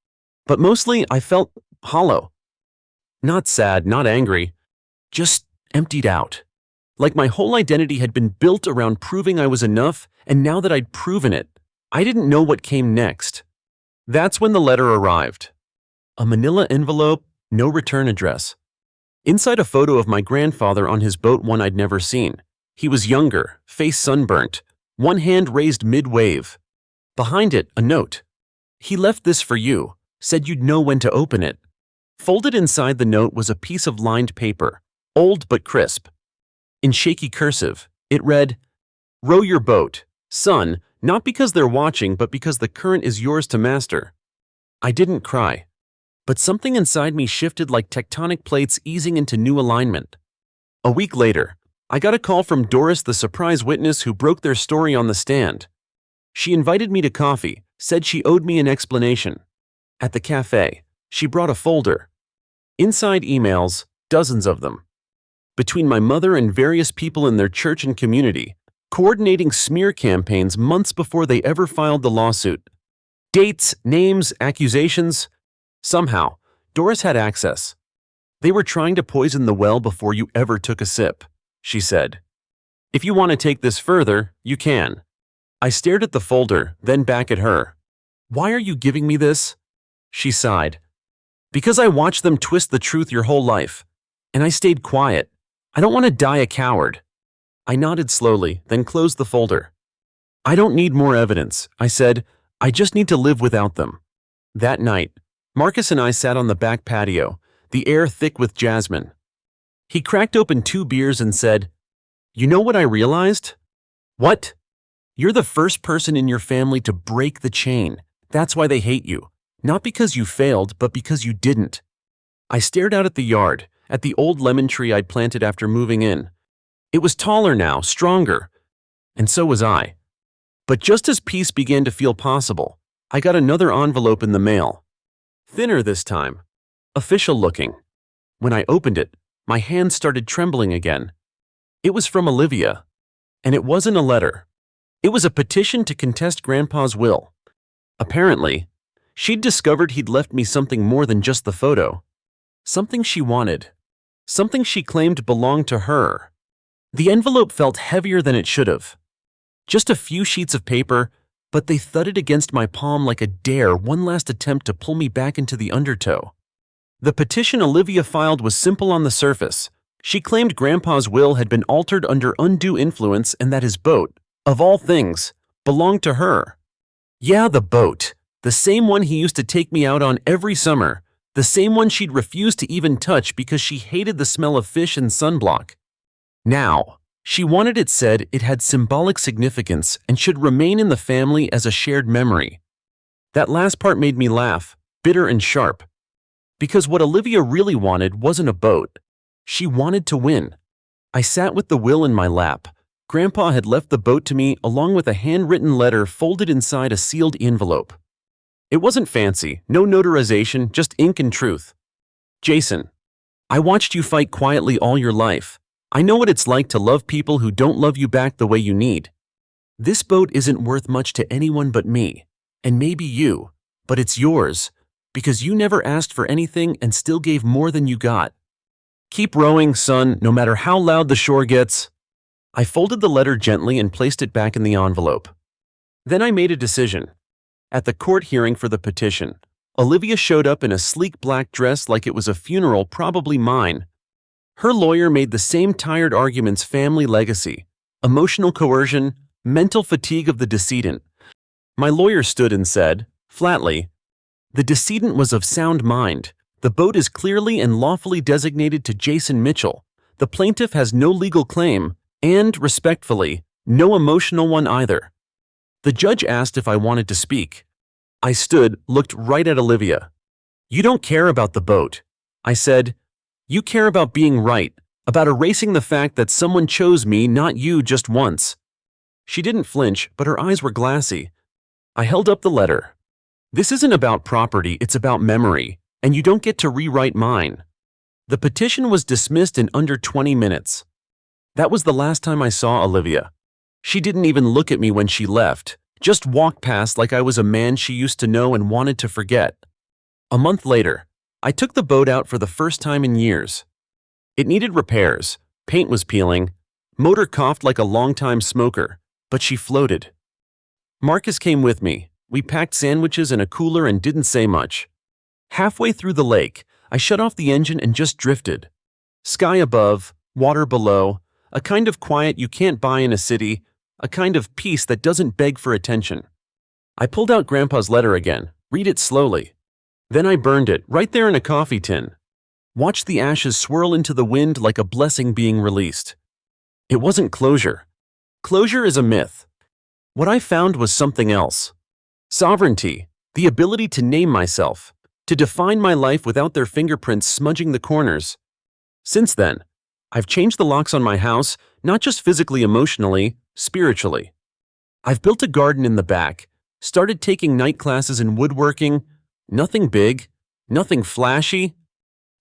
But mostly, I felt hollow. Not sad, not angry. Just emptied out. Like my whole identity had been built around proving I was enough, and now that I'd proven it, I didn't know what came next. That's when the letter arrived. A manila envelope, no return address. Inside a photo of my grandfather on his boat, one I'd never seen. He was younger, face sunburnt, one hand raised mid-wave. Behind it, a note. He left this for you, said you'd know when to open it. Folded inside the note was a piece of lined paper, old but crisp. In shaky cursive, it read, row your boat, son, not because they're watching but because the current is yours to master. I didn't cry. But something inside me shifted like tectonic plates easing into new alignment. A week later, I got a call from Doris, the surprise witness who broke their story on the stand. She invited me to coffee, said she owed me an explanation. At the cafe, she brought a folder. Inside emails, dozens of them. Between my mother and various people in their church and community, coordinating smear campaigns months before they ever filed the lawsuit. Dates, names, accusations. Somehow, Doris had access. They were trying to poison the well before you ever took a sip, she said. If you want to take this further, you can. I stared at the folder, then back at her. Why are you giving me this? She sighed. Because I watched them twist the truth your whole life. And I stayed quiet. I don't want to die a coward. I nodded slowly, then closed the folder. I don't need more evidence, I said. I just need to live without them. That night, Marcus and I sat on the back patio, the air thick with jasmine. He cracked open 2 beers and said, you know what I realized? What? You're the first person in your family to break the chain. That's why they hate you. Not because you failed, but because you didn't. I stared out at the yard, at the old lemon tree I'd planted after moving in. It was taller now, stronger. And so was I. But just as peace began to feel possible, I got another envelope in the mail. Thinner this time. Official looking. When I opened it, my hand started trembling again. It was from Olivia. And it wasn't a letter. It was a petition to contest Grandpa's will. Apparently, she'd discovered he'd left me something more than just the photo. Something she wanted. Something she claimed belonged to her. The envelope felt heavier than it should have. Just a few sheets of paper, but they thudded against my palm like a dare, one last attempt to pull me back into the undertow. The petition Olivia filed was simple on the surface. She claimed Grandpa's will had been altered under undue influence and that his boat, of all things, belonged to her. Yeah, the boat. The same one he used to take me out on every summer. The same one she'd refused to even touch because she hated the smell of fish and sunblock. Now, she wanted it said it had symbolic significance and should remain in the family as a shared memory. That last part made me laugh, bitter and sharp. Because what Olivia really wanted wasn't a boat. She wanted to win. I sat with the will in my lap. Grandpa had left the boat to me along with a handwritten letter folded inside a sealed envelope. It wasn't fancy, no notarization, just ink and truth. Jason, I watched you fight quietly all your life. I know what it's like to love people who don't love you back the way you need. This boat isn't worth much to anyone but me, and maybe you, but it's yours. Because you never asked for anything and still gave more than you got. Keep rowing, son, no matter how loud the shore gets. I folded the letter gently and placed it back in the envelope. Then I made a decision. At the court hearing for the petition, Olivia showed up in a sleek black dress like it was a funeral, probably mine. Her lawyer made the same tired arguments: family legacy, emotional coercion, mental fatigue of the decedent. My lawyer stood and said, flatly, "The decedent was of sound mind. The boat is clearly and lawfully designated to Jason Mitchell. The plaintiff has no legal claim, and, respectfully, no emotional one either." The judge asked if I wanted to speak. I stood, looked right at Olivia. "You don't care about the boat," I said. "You care about being right, about erasing the fact that someone chose me, not you, just once." She didn't flinch, but her eyes were glassy. I held up the letter. "This isn't about property, it's about memory, and you don't get to rewrite mine." The petition was dismissed in under 20 minutes. That was the last time I saw Olivia. She didn't even look at me when she left, just walked past like I was a man she used to know and wanted to forget. A month later, I took the boat out for the first time in years. It needed repairs, paint was peeling, motor coughed like a longtime smoker, but she floated. Marcus came with me. We packed sandwiches in a cooler and didn't say much. Halfway through the lake, I shut off the engine and just drifted. Sky above, water below, a kind of quiet you can't buy in a city, a kind of peace that doesn't beg for attention. I pulled out Grandpa's letter again, read it slowly. Then I burned it right there in a coffee tin. Watched the ashes swirl into the wind like a blessing being released. It wasn't closure. Closure is a myth. What I found was something else. Sovereignty, the ability to name myself, to define my life without their fingerprints smudging the corners. Since then, I've changed the locks on my house, not just physically, emotionally, spiritually. I've built a garden in the back, started taking night classes in woodworking. Nothing big, nothing flashy,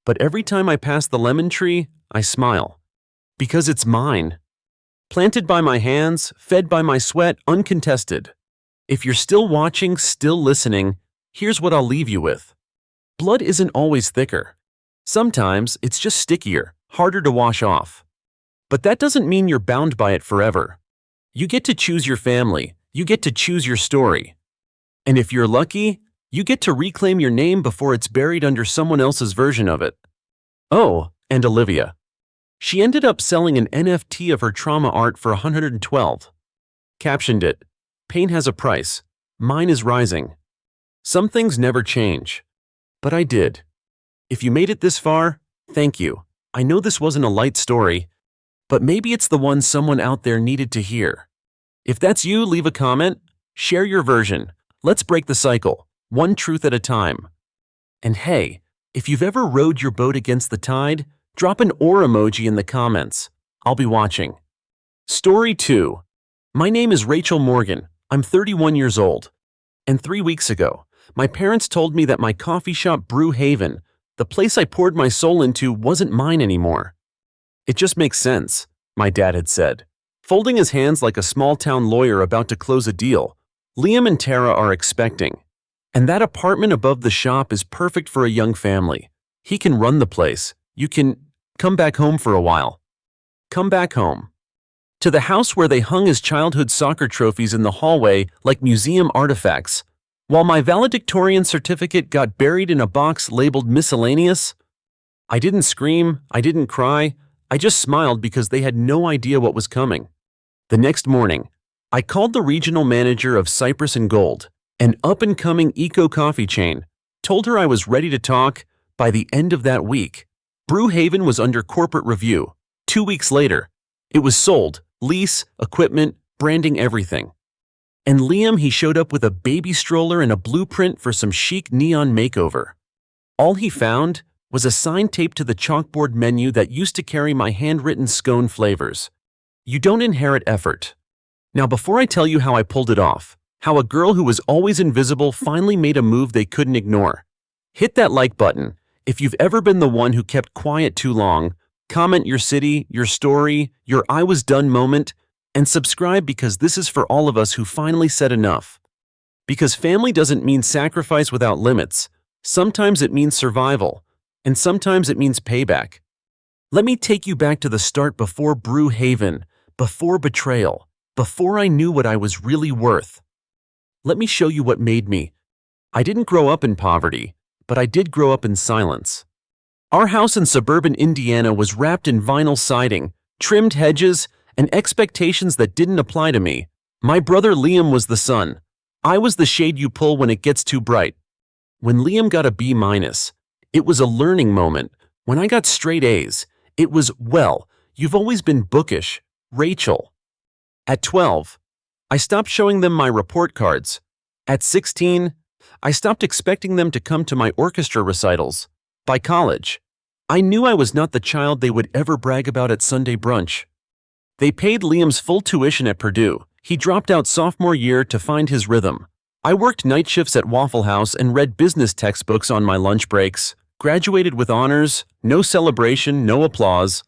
but every time I pass the lemon tree, I smile. Because it's mine. Planted by my hands, fed by my sweat, uncontested. If you're still watching, still listening, here's what I'll leave you with. Blood isn't always thicker. Sometimes it's just stickier, harder to wash off. But that doesn't mean you're bound by it forever. You get to choose your family, you get to choose your story. And if you're lucky, you get to reclaim your name before it's buried under someone else's version of it. Oh, and Olivia. She ended up selling an NFT of her trauma art for $112. Captioned it, "Pain has a price. Mine is rising." Some things never change. But I did. If you made it this far, thank you. I know this wasn't a light story, but maybe it's the one someone out there needed to hear. If that's you, leave a comment, share your version. Let's break the cycle, one truth at a time. And hey, if you've ever rowed your boat against the tide, drop an oar emoji in the comments. I'll be watching. Story 2. My name is Rachel Morgan. I'm 31 years old. And 3 weeks ago, my parents told me that my coffee shop Brew Haven, the place I poured my soul into, wasn't mine anymore. "It just makes sense," my dad had said, folding his hands like a small-town lawyer about to close a deal. "Liam and Tara are expecting. And that apartment above the shop is perfect for a young family. He can run the place. You can come back home for a while." Come back home. To the house where they hung his childhood soccer trophies in the hallway like museum artifacts, while my valedictorian certificate got buried in a box labeled miscellaneous. I didn't scream, I didn't cry, I just smiled because they had no idea what was coming. The next morning, I called the regional manager of Cypress and Gold, an up-and-coming eco-coffee chain, told her I was ready to talk. By the end of that week, Brew Haven was under corporate review. 2 weeks later, it was sold, lease, equipment, branding, everything. And Liam, he showed up with a baby stroller and a blueprint for some chic neon makeover. All he found was a sign taped to the chalkboard menu that used to carry my handwritten scone flavors. "You don't inherit effort." Now, before I tell you how I pulled it off, how a girl who was always invisible finally made a move they couldn't ignore, hit that like button if you've ever been the one who kept quiet too long, comment your city, your story, your "I was done" moment, and subscribe because this is for all of us who finally said enough. Because family doesn't mean sacrifice without limits. Sometimes it means survival, and sometimes it means payback. Let me take you back to the start before Brewhaven, before betrayal, before I knew what I was really worth. Let me show you what made me. I didn't grow up in poverty, but I did grow up in silence. Our house in suburban Indiana was wrapped in vinyl siding, trimmed hedges, and expectations that didn't apply to me. My brother Liam was the sun. I was the shade you pull when it gets too bright. When Liam got a B-, it was a learning moment. When I got straight A's, it was, well, you've always been bookish, Rachel. At 12, I stopped showing them my report cards. At 16, I stopped expecting them to come to my orchestra recitals. By college, I knew I was not the child they would ever brag about at Sunday brunch. They paid Liam's full tuition at Purdue. He dropped out sophomore year to find his rhythm. I worked night shifts at Waffle House and read business textbooks on my lunch breaks. Graduated with honors, no celebration, no applause.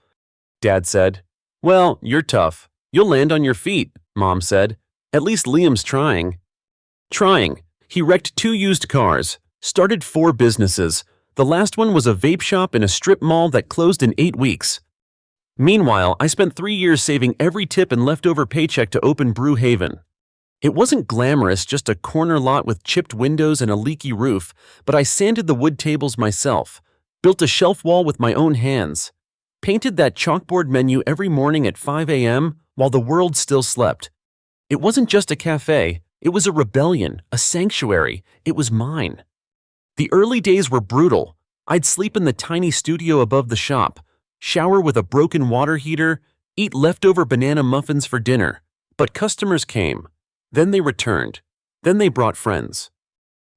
Dad said, "Well, you're tough. You'll land on your feet," Mom said. "At least Liam's trying." Trying. He wrecked 2 used cars, started 4 businesses. The last one was a vape shop in a strip mall that closed in 8 weeks. Meanwhile, I spent 3 years saving every tip and leftover paycheck to open Brewhaven. It wasn't glamorous, just a corner lot with chipped windows and a leaky roof, but I sanded the wood tables myself, built a shelf wall with my own hands, painted that chalkboard menu every morning at 5 a.m. while the world still slept. It wasn't just a cafe, it was a rebellion, a sanctuary. It was mine. The early days were brutal. I'd sleep in the tiny studio above the shop, shower with a broken water heater, eat leftover banana muffins for dinner. But customers came. Then they returned. Then they brought friends.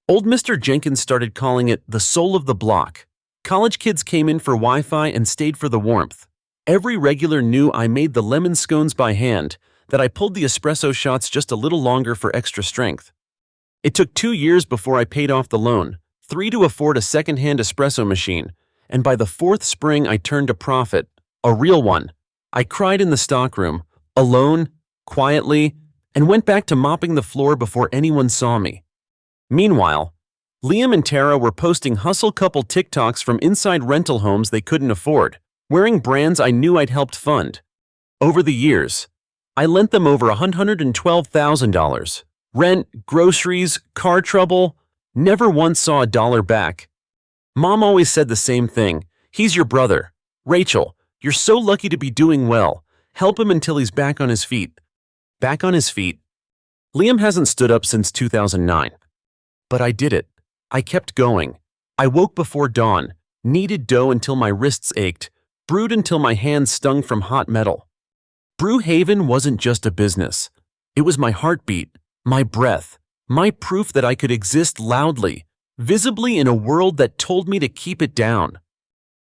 Old Mr. Jenkins started calling it the soul of the block. College kids came in for Wi-Fi and stayed for the warmth. Every regular knew I made the lemon scones by hand, that I pulled the espresso shots just a little longer for extra strength. It took 2 years before I paid off the loan, 3 to afford a second-hand espresso machine, and by the 4th spring I turned a profit, a real one. I cried in the stockroom, alone, quietly, and went back to mopping the floor before anyone saw me. Meanwhile, Liam and Tara were posting hustle couple TikToks from inside rental homes they couldn't afford, wearing brands I knew I'd helped fund. Over the years, I lent them over $112,000. Rent, groceries, car trouble, never once saw a dollar back. Mom always said the same thing. "He's your brother. Rachel, you're so lucky to be doing well. Help him until he's back on his feet." Back on his feet. Liam hasn't stood up since 2009. But I did it. I kept going. I woke before dawn, kneaded dough until my wrists ached, brewed until my hands stung from hot metal. Brewhaven wasn't just a business. It was my heartbeat, my breath, my proof that I could exist loudly, visibly in a world that told me to keep it down.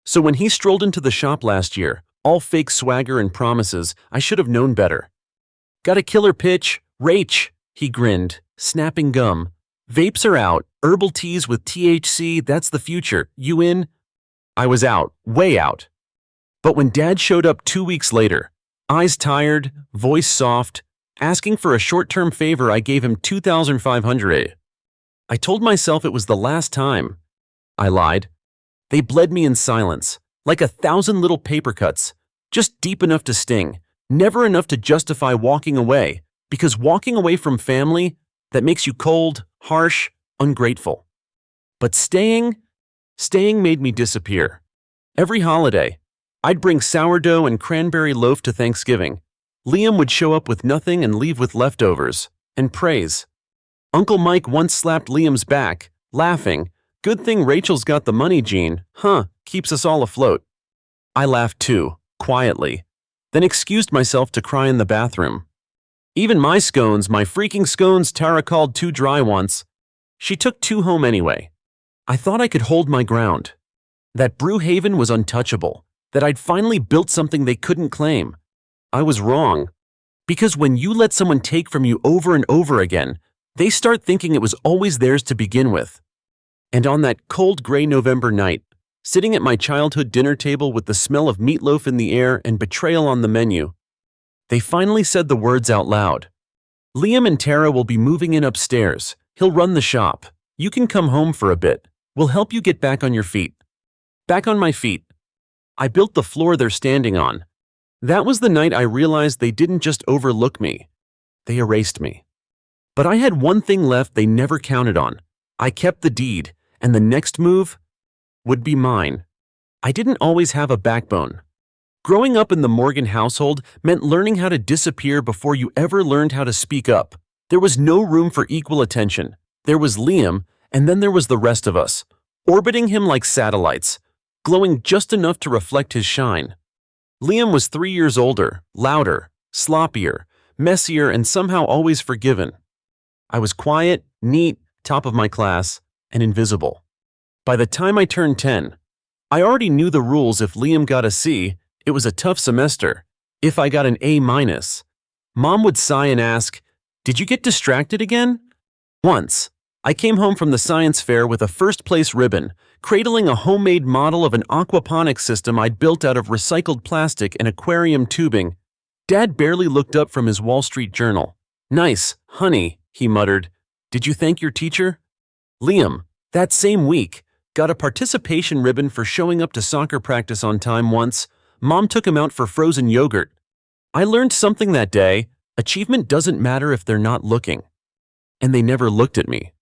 So when he strolled into the shop last year, all fake swagger and promises, I should have known better. "Got a killer pitch, Rach," he grinned, snapping gum. "Vapes are out, herbal teas with THC, that's the future. You in?" I was out, way out. But when Dad showed up 2 weeks later, eyes tired, voice soft, asking for a short-term favor, I gave him $2,500. I told myself it was the last time. I lied. They bled me in silence, like 1,000 little paper cuts, just deep enough to sting, never enough to justify walking away, because walking away from family, that makes you cold, harsh, ungrateful. But staying made me disappear. Every holiday, I'd bring sourdough and cranberry loaf to Thanksgiving. Liam would show up with nothing and leave with leftovers, and praise. Uncle Mike once slapped Liam's back, laughing, "Good thing Rachel's got the money, Gene. Huh, keeps us all afloat." I laughed too, quietly, then excused myself to cry in the bathroom. Even my scones, my freaking scones, Tara called too dry once. She took 2 home anyway. I thought I could hold my ground. That Brewhaven was untouchable, that I'd finally built something they couldn't claim. I was wrong. Because when you let someone take from you over and over again, they start thinking it was always theirs to begin with. And on that cold gray November night, sitting at my childhood dinner table with the smell of meatloaf in the air and betrayal on the menu, they finally said the words out loud. "Liam and Tara will be moving in upstairs. He'll run the shop. You can come home for a bit. will help you get back on your feet. Back on my feet. I built the floor they're standing on. That was the night I realized they didn't just overlook me. They erased me. But I had one thing left they never counted on. I kept the deed, and the next move would be mine. I didn't always have a backbone. Growing up in the Morgan household meant learning how to disappear before you ever learned how to speak up. There was no room for equal attention. There was Liam, and then there was the rest of us, orbiting him like satellites, glowing just enough to reflect his shine. Liam was 3 years older, louder, sloppier, messier, and somehow always forgiven. I was quiet, neat, top of my class, and invisible. By the time I turned 10, I already knew the rules. If Liam got a C, it was a tough semester. If I got an A-, Mom would sigh and ask, "Did you get distracted again?" Once, I came home from the science fair with a first-place ribbon, cradling a homemade model of an aquaponics system I'd built out of recycled plastic and aquarium tubing. Dad barely looked up from his Wall Street Journal. "Nice, honey," he muttered. "Did you thank your teacher?" Liam, that same week, got a participation ribbon for showing up to soccer practice on time. Once, Mom took him out for frozen yogurt. I learned something that day. Achievement doesn't matter if they're not looking. And they never looked at me.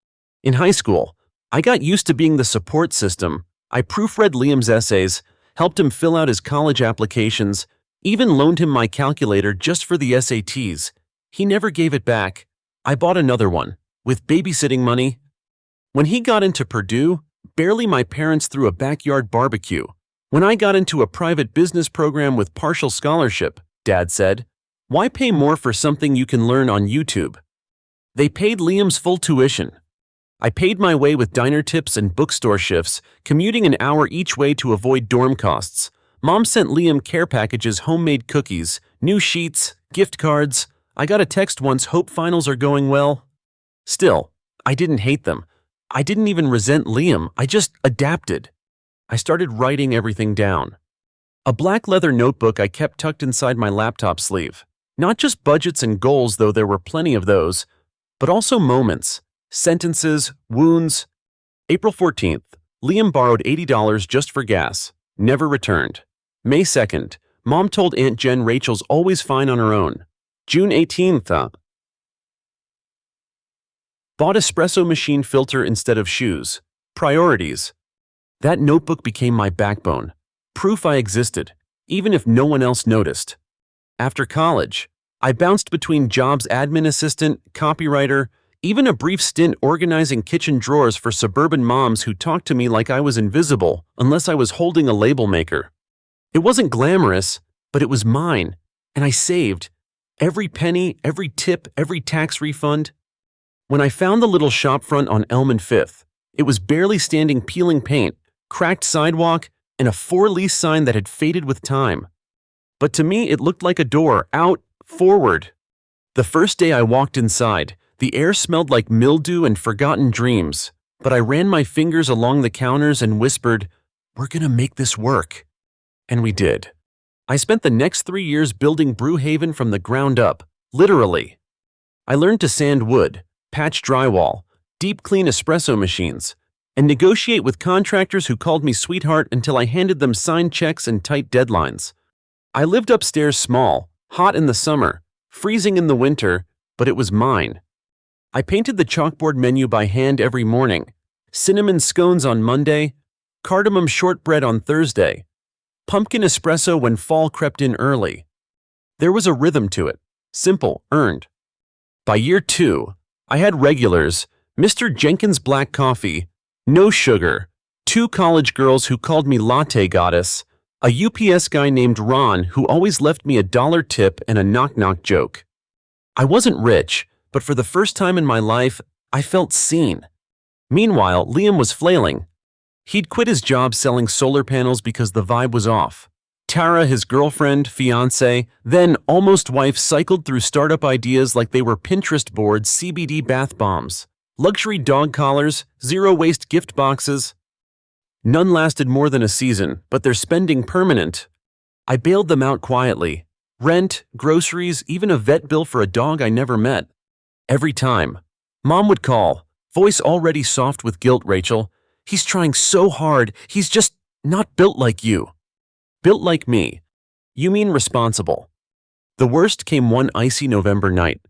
In high school, I got used to being the support system. I proofread Liam's essays, helped him fill out his college applications, even loaned him my calculator just for the SATs. He never gave it back. I bought another one, with babysitting money. When he got into Purdue, barely my parents threw a backyard barbecue. When I got into a private business program with partial scholarship, Dad said, "Why pay more for something you can learn on YouTube?" They paid Liam's full tuition. I paid my way with diner tips and bookstore shifts, commuting an hour each way to avoid dorm costs. Mom sent Liam care packages, homemade cookies, new sheets, gift cards. I got a text once, "Hope finals are going well." Still, I didn't hate them. I didn't even resent Liam. I just adapted. I started writing everything down. A black leather notebook I kept tucked inside my laptop sleeve. Not just budgets and goals, though there were plenty of those, but also moments, sentences, wounds. April 14th, Liam borrowed $80 just for gas. Never returned. May 2nd, Mom told Aunt Jen Rachel's always fine on her own. June 18th, bought espresso machine filter instead of shoes. Priorities. That notebook became my backbone. Proof I existed, even if no one else noticed. After college, I bounced between jobs: admin assistant, copywriter, even a brief stint organizing kitchen drawers for suburban moms who talked to me like I was invisible unless I was holding a label maker. It wasn't glamorous, but it was mine, and I saved. Every penny, every tip, every tax refund. When I found the little shopfront on Elm and Fifth, it was barely standing, peeling paint, cracked sidewalk, and a for-lease sign that had faded with time. But to me, it looked like a door, out, forward. The first day I walked inside, the air smelled like mildew and forgotten dreams, but I ran my fingers along the counters and whispered, "We're gonna make this work." And we did. I spent the next 3 years building Brewhaven from the ground up, literally. I learned to sand wood, patch drywall, deep clean espresso machines, and negotiate with contractors who called me sweetheart until I handed them signed checks and tight deadlines. I lived upstairs, small, hot in the summer, freezing in the winter, but it was mine. I painted the chalkboard menu by hand every morning. Cinnamon scones on Monday, cardamom shortbread on Thursday, pumpkin espresso when fall crept in early. There was a rhythm to it, simple, earned. By year 2, I had regulars: Mr. Jenkins black coffee, no sugar, 2 college girls who called me latte goddess, a UPS guy named Ron who always left me a $1 tip, and a knock-knock joke. I wasn't rich, but for the first time in my life, I felt seen. Meanwhile, Liam was flailing. He'd quit his job selling solar panels because the vibe was off. Tara, his girlfriend, fiancé, then almost wife, cycled through startup ideas like they were Pinterest boards: CBD bath bombs, luxury dog collars, zero-waste gift boxes. None lasted more than a season, but their spending permanent. I bailed them out quietly. Rent, groceries, even a vet bill for a dog I never met. Every time, Mom would call, voice already soft with guilt. "Rachel, He's trying so hard. He's just not built like you. Built like me. You mean responsible. The worst came one icy November night.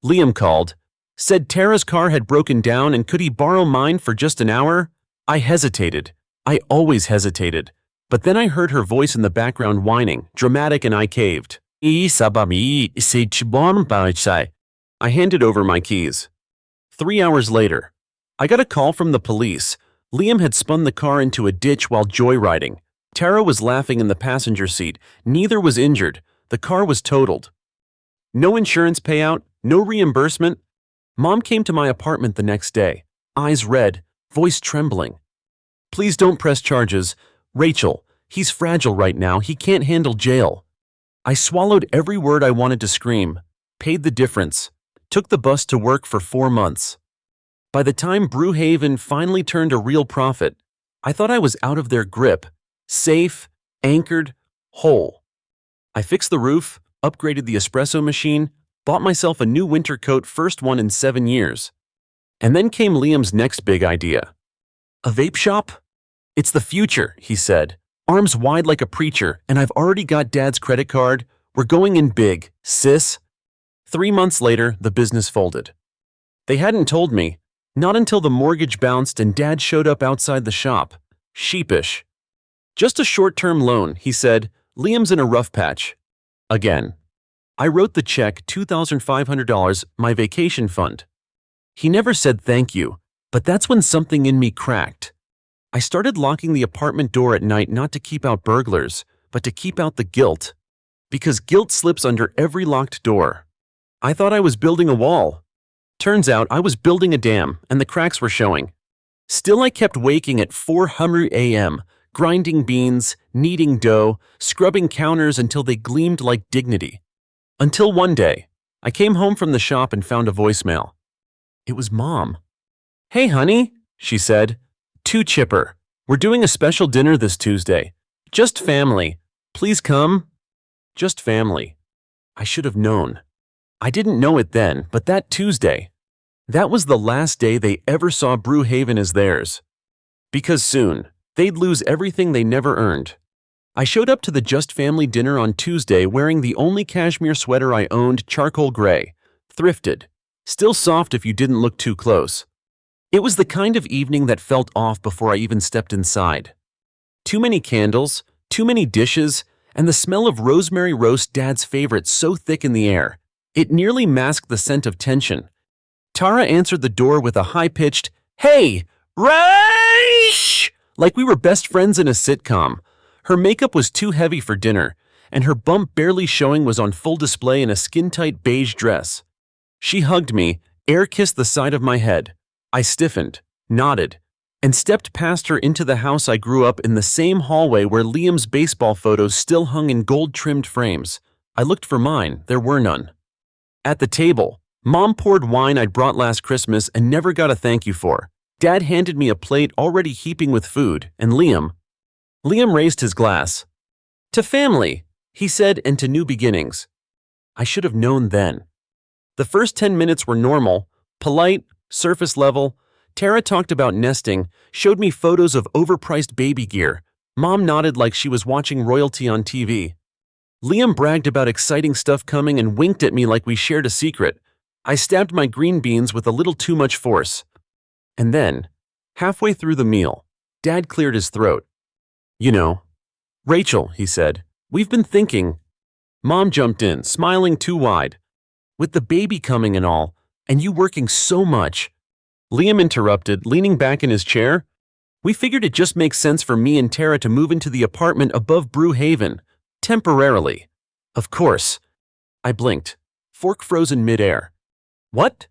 Liam called, said Tara's car had broken down and could he borrow mine for just an hour? I hesitated. I always hesitated. But then I heard her voice in the background whining, dramatic, and I caved. I handed over my keys. 3 hours later, I got a call from the police. Liam had spun the car into a ditch while joyriding. Tara was laughing in the passenger seat. Neither was injured. The car was totaled. No insurance payout, no reimbursement. Mom came to my apartment the next day, eyes red, voice trembling. Please don't press charges. Rachel, he's fragile right now. He can't handle jail. I swallowed every word I wanted to scream, paid the difference, took the bus to work for 4 months. By the time Brewhaven finally turned a real profit, I thought I was out of their grip, safe, anchored, whole. I fixed the roof, upgraded the espresso machine, bought myself a new winter coat, first one in 7 years. And then came Liam's next big idea. A vape shop? It's the future, he said, arms wide like a preacher, and I've already got Dad's credit card. We're going in big, sis. 3 months later, the business folded. They hadn't told me, not until the mortgage bounced and Dad showed up outside the shop, sheepish. Just a short-term loan, he said. Liam's in a rough patch. Again. I wrote the check, $2,500, my vacation fund. He never said thank you, but that's when something in me cracked. I started locking the apartment door at night, not to keep out burglars, but to keep out the guilt. Because guilt slips under every locked door. I thought I was building a wall. Turns out I was building a dam, and the cracks were showing. Still, I kept waking at 4:00 a.m., grinding beans, kneading dough, scrubbing counters until they gleamed like dignity. Until one day, I came home from the shop and found a voicemail. It was Mom. Hey, honey, she said. Too chipper. We're doing a special dinner this Tuesday. Just family. Please come. Just family. I should have known. I didn't know it then, but that Tuesday, that was the last day they ever saw Brewhaven as theirs. Because soon, they'd lose everything they never earned. I showed up to the Just Family dinner on Tuesday wearing the only cashmere sweater I owned, charcoal gray, thrifted, still soft if you didn't look too close. It was the kind of evening that felt off before I even stepped inside. Too many candles, too many dishes, and the smell of rosemary roast, Dad's favorite, so thick in the air. It nearly masked the scent of tension. Tara answered the door with a high-pitched, "Hey, Raish!" like we were best friends in a sitcom. Her makeup was too heavy for dinner, and her bump barely showing was on full display in a skin-tight beige dress. She hugged me, air-kissed the side of my head. I stiffened, nodded, and stepped past her into the house I grew up in, the same hallway where Liam's baseball photos still hung in gold-trimmed frames. I looked for mine. There were none. At the table, Mom poured wine I'd brought last Christmas and never got a thank you for. Dad handed me a plate already heaping with food, and Liam raised his glass. To family, he said, and to new beginnings. I should have known then. The first 10 minutes were normal, polite, surface level. Tara talked about nesting, showed me photos of overpriced baby gear. Mom nodded like she was watching royalty on TV. Liam bragged about exciting stuff coming and winked at me like we shared a secret. I stabbed my green beans with a little too much force. And then, halfway through the meal, Dad cleared his throat. You know, Rachel, he said, we've been thinking. Mom jumped in, smiling too wide. With the baby coming and all, and you working so much. Liam interrupted, leaning back in his chair. We figured it just makes sense for me and Tara to move into the apartment above Brewhaven. Temporarily. Of course. I blinked, fork frozen midair. What?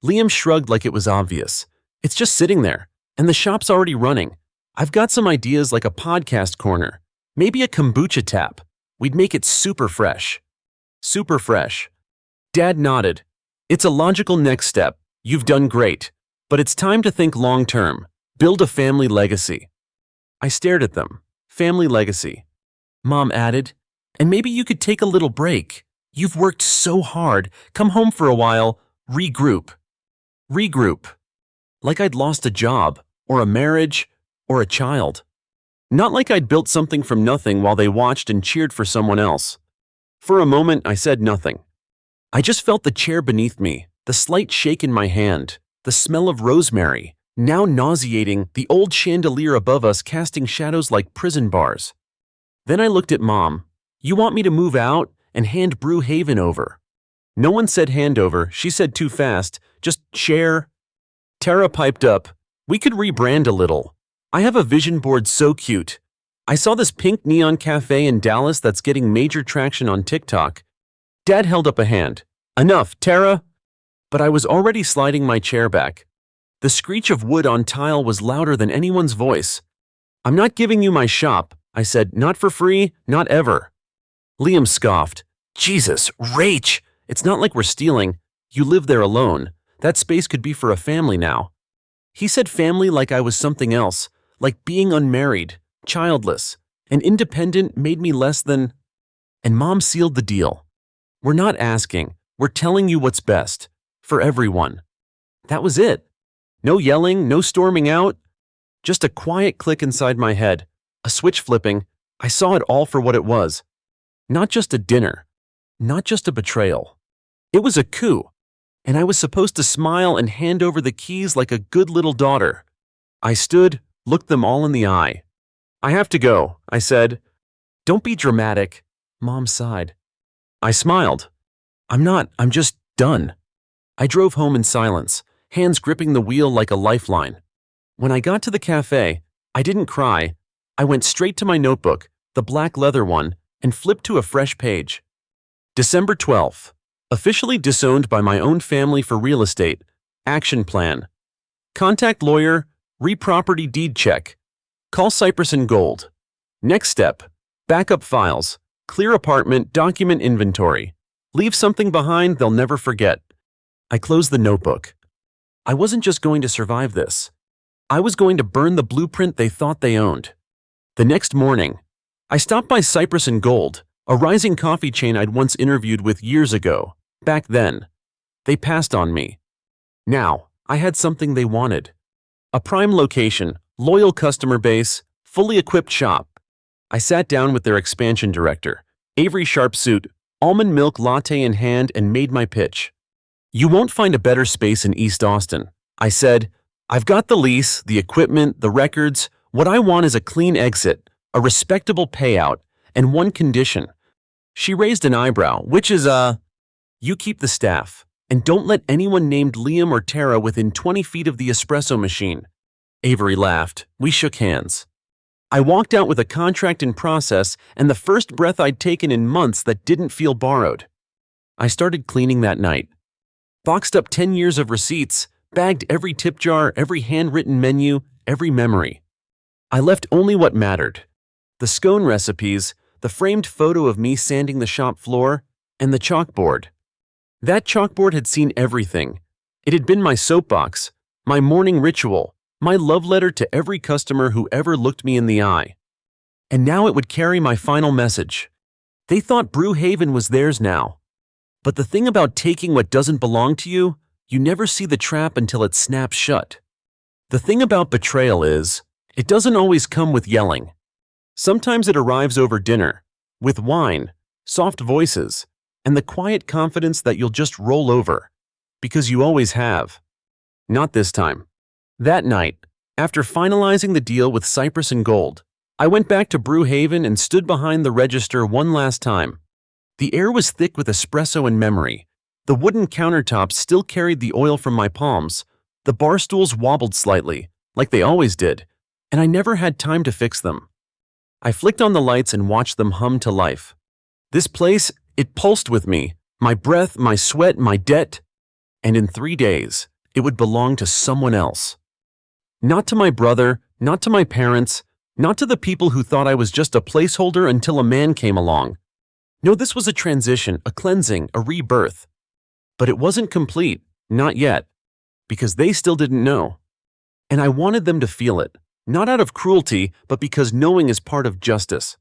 Liam shrugged like it was obvious. It's just sitting there, and the shop's already running. I've got some ideas, like a podcast corner. Maybe a kombucha tap. We'd make it super fresh. Super fresh. Dad nodded. It's a logical next step. You've done great. But it's time to think long-term. Build a family legacy. I stared at them. Family legacy. Mom added, and maybe you could take a little break. You've worked so hard. Come home for a while. Regroup. Regroup. Like I'd lost a job. or a marriage, or a child. Not like I'd built something from nothing while they watched and cheered for someone else. For a moment, I said nothing. I just felt the chair beneath me, the slight shake in my hand, the smell of rosemary, now nauseating, the old chandelier above us casting shadows like prison bars. Then I looked at Mom. You want me to move out and hand Brewhaven over? No one said hand over, she said too fast, just share. Tara piped up, we could rebrand a little. I have a vision board so cute. I saw this pink neon cafe in Dallas that's getting major traction on TikTok. Dad held up a hand. Enough, Tara! But I was already sliding my chair back. The screech of wood on tile was louder than anyone's voice. I'm not giving you my shop, I said, not for free, not ever. Liam scoffed. Jesus, Rach! It's not like we're stealing. You live there alone. That space could be for a family now. He said family like I was something else, like being unmarried, childless, and independent made me less than… And Mom sealed the deal. We're not asking, we're telling you what's best, for everyone. That was it. No yelling, no storming out. Just a quiet click inside my head, a switch flipping. I saw it all for what it was. Not just a dinner, not just a betrayal. It was a coup, and I was supposed to smile and hand over the keys like a good little daughter. I stood, looked them all in the eye. I have to go, I said. Don't be dramatic, Mom sighed. I smiled. I'm just done. I drove home in silence, hands gripping the wheel like a lifeline. When I got to the cafe, I didn't cry. I went straight to my notebook, the black leather one, and flipped to a fresh page. December 12th. Officially disowned by my own family for real estate. Action plan. Contact lawyer, re-property deed check. Call Cypress and Gold. Next step. Backup files. Clear apartment, document inventory. Leave something behind they'll never forget. I closed the notebook. I wasn't just going to survive this. I was going to burn the blueprint they thought they owned. The next morning, I stopped by Cypress and Gold, a rising coffee chain I'd once interviewed with years ago. Back then, they passed on me. Now, I had something they wanted. A prime location, loyal customer base, fully equipped shop. I sat down with their expansion director, Avery Sharp suit, almond milk latte in hand, and made my pitch. You won't find a better space in East Austin. I said, I've got the lease, the equipment, the records. What I want is a clean exit, a respectable payout, and one condition. She raised an eyebrow, which is, you keep the staff, and don't let anyone named Liam or Tara within 20 feet of the espresso machine. Avery laughed. We shook hands. I walked out with a contract in process and the first breath I'd taken in months that didn't feel borrowed. I started cleaning that night. Boxed up 10 years of receipts, bagged every tip jar, every handwritten menu, every memory. I left only what mattered. The scone recipes, the framed photo of me sanding the shop floor, and the chalkboard. That chalkboard had seen everything. It had been my soapbox, my morning ritual, my love letter to every customer who ever looked me in the eye. And now it would carry my final message. They thought Brewhaven was theirs now. But the thing about taking what doesn't belong to you, you never see the trap until it snaps shut. The thing about betrayal is, it doesn't always come with yelling. Sometimes it arrives over dinner, with wine, soft voices, and the quiet confidence that you'll just roll over, because you always have. Not this time. That night, after finalizing the deal with Cypress and Gold, I went back to Brewhaven and stood behind the register one last time. The air was thick with espresso and memory. The wooden countertops still carried the oil from my palms. The bar stools wobbled slightly, like they always did, and I never had time to fix them. I flicked on the lights and watched them hum to life. This place, it pulsed with me, my breath, my sweat, my debt, and in 3 days, it would belong to someone else. Not to my brother, not to my parents, not to the people who thought I was just a placeholder until a man came along. No, this was a transition, a cleansing, a rebirth. But it wasn't complete, not yet, because they still didn't know. And I wanted them to feel it, not out of cruelty, but because knowing is part of justice.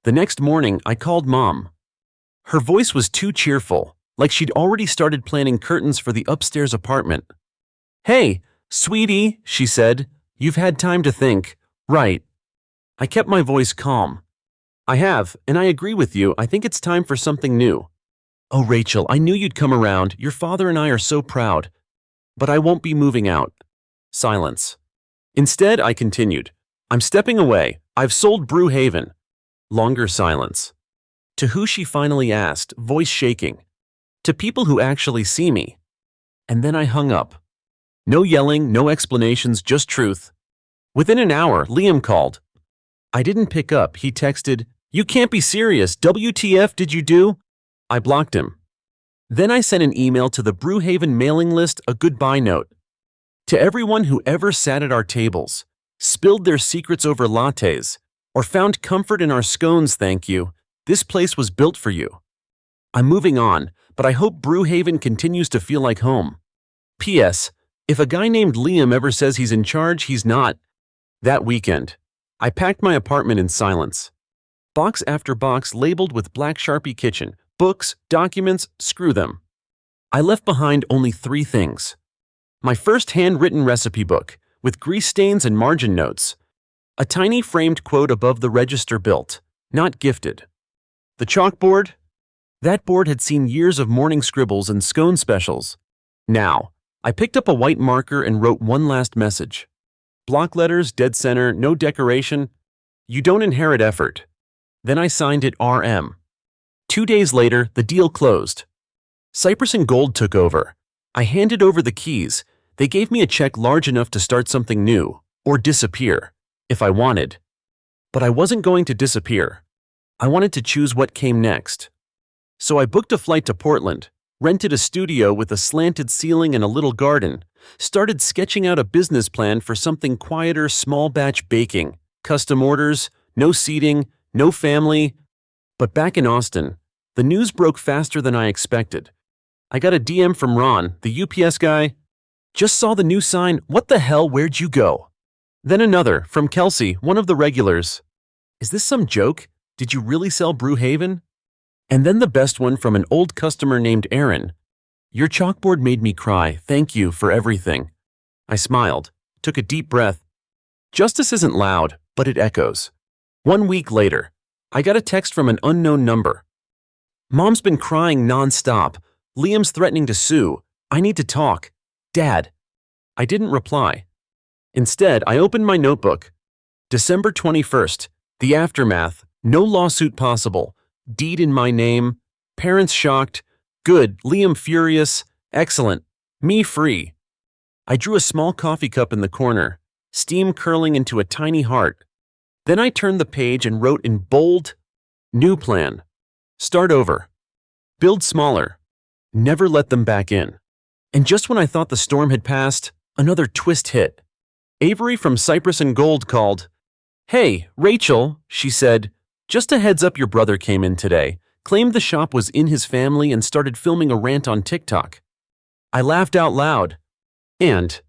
The next morning, I called Mom. Her voice was too cheerful, like she'd already started planning curtains for the upstairs apartment. Hey, sweetie, she said, You've had time to think, right? I kept my voice calm. I have, and I agree with you. I think it's time for something new. Oh, Rachel, I knew you'd come around. Your father and I are so proud. But I won't be moving out. Silence. Instead, I continued. I'm stepping away. I've sold Brewhaven. Longer silence. To who, she finally asked, voice shaking. To people who actually see me. And then I hung up. No yelling, no explanations, just truth. Within an hour, Liam called. I didn't pick up. He texted, "You can't be serious. WTF did you do?" I blocked him. Then I sent an email to the Brewhaven mailing list, a goodbye note. To everyone who ever sat at our tables, spilled their secrets over lattes, or found comfort in our scones, thank you. This place was built for you. I'm moving on, but I hope Brewhaven continues to feel like home. P.S. If a guy named Liam ever says he's in charge, he's not. That weekend, I packed my apartment in silence. Box after box labeled with black Sharpie kitchen, books, documents, screw them. I left behind only 3 things. My first handwritten recipe book, with grease stains and margin notes. A tiny framed quote above the register built, not gifted. The chalkboard? That board had seen years of morning scribbles and scone specials. Now, I picked up a white marker and wrote one last message. Block letters, dead center, no decoration. You don't inherit effort. Then I signed it RM. 2 days later, the deal closed. Cypress and Gold took over. I handed over the keys. They gave me a check large enough to start something new, or disappear, if I wanted. But I wasn't going to disappear. I wanted to choose what came next. So I booked a flight to Portland, rented a studio with a slanted ceiling and a little garden, started sketching out a business plan for something quieter, small batch baking, custom orders, no seating, no family. But back in Austin, the news broke faster than I expected. I got a DM from Ron, the UPS guy. Just saw the new sign. What the hell, where'd you go? Then another, from Kelsey, one of the regulars. Is this some joke? Did you really sell Brewhaven? And then the best one from an old customer named Aaron. Your chalkboard made me cry. Thank you for everything. I smiled, took a deep breath. Justice isn't loud, but it echoes. 1 week later, I got a text from an unknown number. Mom's been crying nonstop. Liam's threatening to sue. I need to talk. Dad. I didn't reply. Instead, I opened my notebook. December 21st, the aftermath, no lawsuit possible, deed in my name, parents shocked, good, Liam furious, excellent, me free. I drew a small coffee cup in the corner, steam curling into a tiny heart. Then I turned the page and wrote in bold, new plan. Start over. Build smaller. Never let them back in. And just when I thought the storm had passed, another twist hit. Avery from Cypress and Gold called. Hey, Rachel, she said, just a heads up, your brother came in today, claimed the shop was in his family and started filming a rant on TikTok. I laughed out loud. And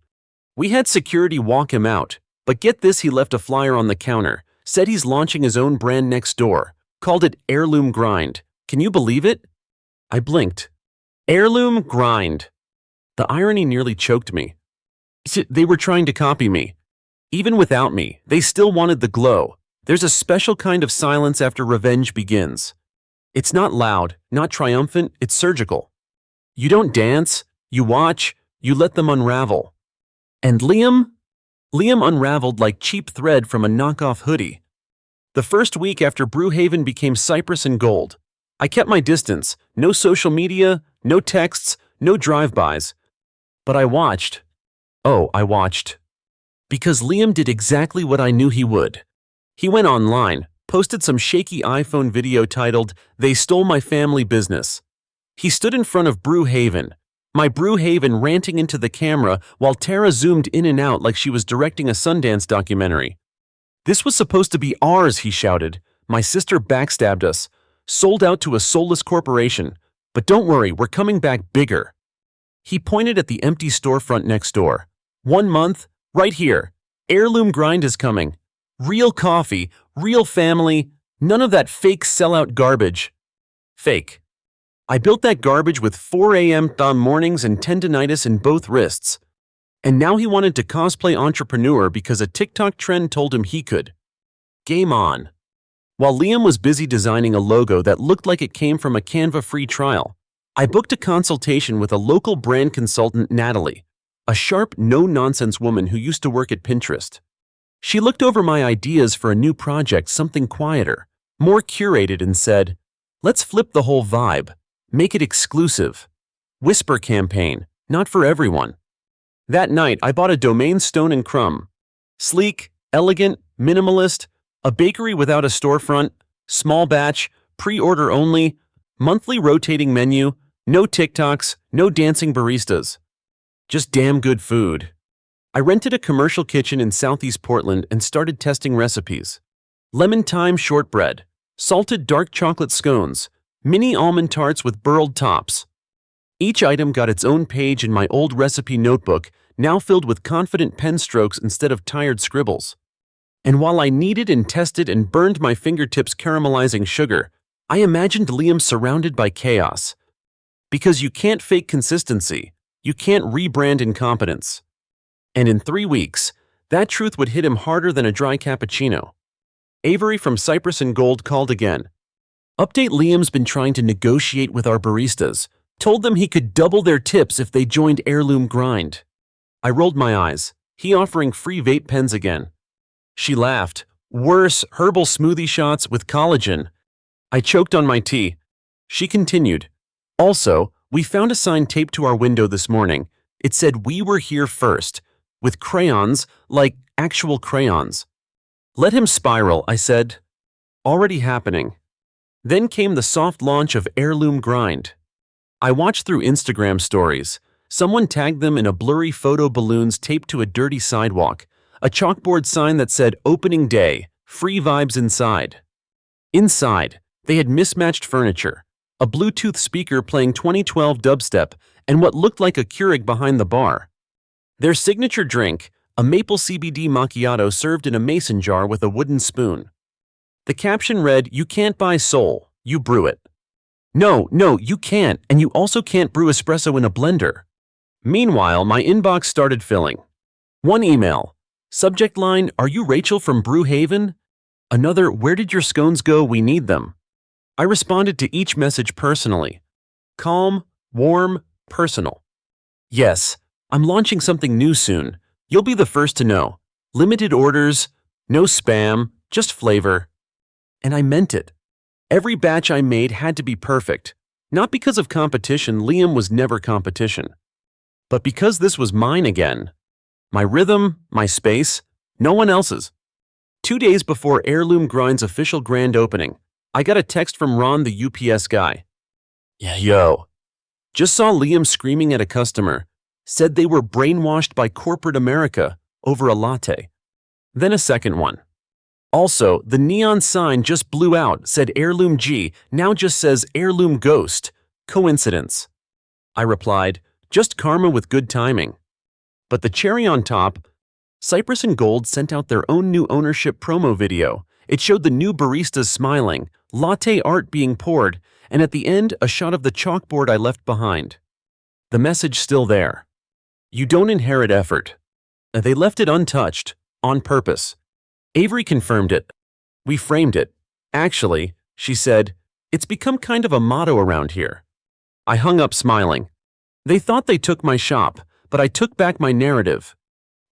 we had security walk him out, but get this, he left a flyer on the counter, said he's launching his own brand next door, called it Heirloom Grind. Can you believe it? I blinked. Heirloom Grind. The irony nearly choked me. They were trying to copy me. Even without me, they still wanted the glow. There's a special kind of silence after revenge begins. It's not loud, not triumphant, it's surgical. You don't dance, you watch, you let them unravel. And Liam? Liam unraveled like cheap thread from a knockoff hoodie. The first week after Brewhaven became Cypress and Gold, I kept my distance, no social media, no texts, no drive-bys. But I watched. Oh, I watched. Because Liam did exactly what I knew he would. He went online, posted some shaky iPhone video titled, "They Stole My Family Business." He stood in front of Brewhaven, my Brewhaven ranting into the camera while Tara zoomed in and out like she was directing a Sundance documentary. This was supposed to be ours, he shouted. My sister backstabbed us, sold out to a soulless corporation. But don't worry, we're coming back bigger. He pointed at the empty storefront next door. 1 month, right here. Heirloom Grind is coming. Real coffee, real family, none of that fake sellout garbage. Fake. I built that garbage with 4 a.m. mornings and tendinitis in both wrists. And now he wanted to cosplay entrepreneur because a TikTok trend told him he could. Game on. While Liam was busy designing a logo that looked like it came from a Canva free trial, I booked a consultation with a local brand consultant, Natalie, a sharp, no-nonsense woman who used to work at Pinterest. She looked over my ideas for a new project, something quieter, more curated, and said, "Let's flip the whole vibe. Make it exclusive. Whisper campaign, not for everyone." That night, I bought a domain, Stone and Crumb. Sleek, elegant, minimalist, a bakery without a storefront, small batch, pre-order only, monthly rotating menu, no TikToks, no dancing baristas. Just damn good food. I rented a commercial kitchen in Southeast Portland and started testing recipes. Lemon thyme shortbread, salted dark chocolate scones, mini almond tarts with burled tops. Each item got its own page in my old recipe notebook, now filled with confident pen strokes instead of tired scribbles. And while I kneaded and tested and burned my fingertips caramelizing sugar, I imagined Liam surrounded by chaos. Because you can't fake consistency, you can't rebrand incompetence. And in 3 weeks, that truth would hit him harder than a dry cappuccino. Avery from Cypress and Gold called again. Update: Liam's been trying to negotiate with our baristas, told them he could double their tips if they joined Heirloom Grind. I rolled my eyes. He offering free vape pens again. She laughed. Worse, herbal smoothie shots with collagen. I choked on my tea. She continued. Also, we found a sign taped to our window this morning. It said we were here first, with crayons, like actual crayons. Let him spiral, I said. Already happening. Then came the soft launch of Heirloom Grind. I watched through Instagram stories. Someone tagged them in a blurry photo, balloons taped to a dirty sidewalk, a chalkboard sign that said opening day, free vibes inside. Inside, they had mismatched furniture, a Bluetooth speaker playing 2012 dubstep, and what looked like a Keurig behind the bar. Their signature drink, a maple CBD macchiato served in a mason jar with a wooden spoon. The caption read, "You can't buy soul, you brew it." No, you can't, and you also can't brew espresso in a blender. Meanwhile, my inbox started filling. One email. Subject line, "Are you Rachel from Brewhaven?" Another, "Where did your scones go? We need them." I responded to each message personally. Calm, warm, personal. "Yes, I'm launching something new soon. You'll be the first to know. Limited orders, no spam, just flavor." And I meant it. Every batch I made had to be perfect. Not because of competition, Liam was never competition. But because this was mine again. My rhythm, my space, no one else's. 2 days before Heirloom Grind's official grand opening, I got a text from Ron, the UPS guy. "Yeah, yo. Just saw Liam screaming at a customer. Said they were brainwashed by corporate America over a latte." Then a second one. "Also, the neon sign just blew out, said Heirloom G, now just says Heirloom Ghost. Coincidence?" I replied, "Just karma with good timing." But the cherry on top, Cypress and Gold sent out their own new ownership promo video. It showed the new baristas smiling, latte art being poured, and at the end, a shot of the chalkboard I left behind. The message still there. You don't inherit effort. They left it untouched, on purpose. Avery confirmed it. We framed it. Actually, she said, it's become kind of a motto around here. I hung up smiling. They thought they took my shop, but I took back my narrative.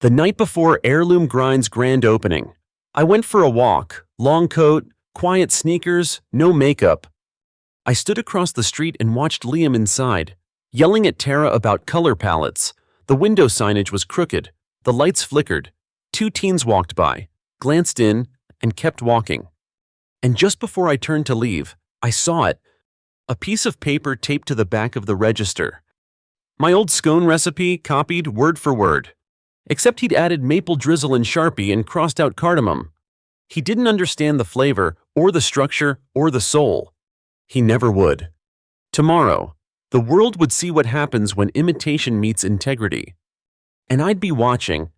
The night before Heirloom Grind's grand opening, I went for a walk, long coat, quiet sneakers, no makeup. I stood across the street and watched Liam inside, yelling at Tara about color palettes. The window signage was crooked, the lights flickered. 2 teens walked by, glanced in, and kept walking. And just before I turned to leave, I saw it. A piece of paper taped to the back of the register. My old scone recipe copied word for word. Except he'd added maple drizzle and Sharpie and crossed out cardamom. He didn't understand the flavor, or the structure, or the soul. He never would. Tomorrow, the world would see what happens when imitation meets integrity. And I'd be watching.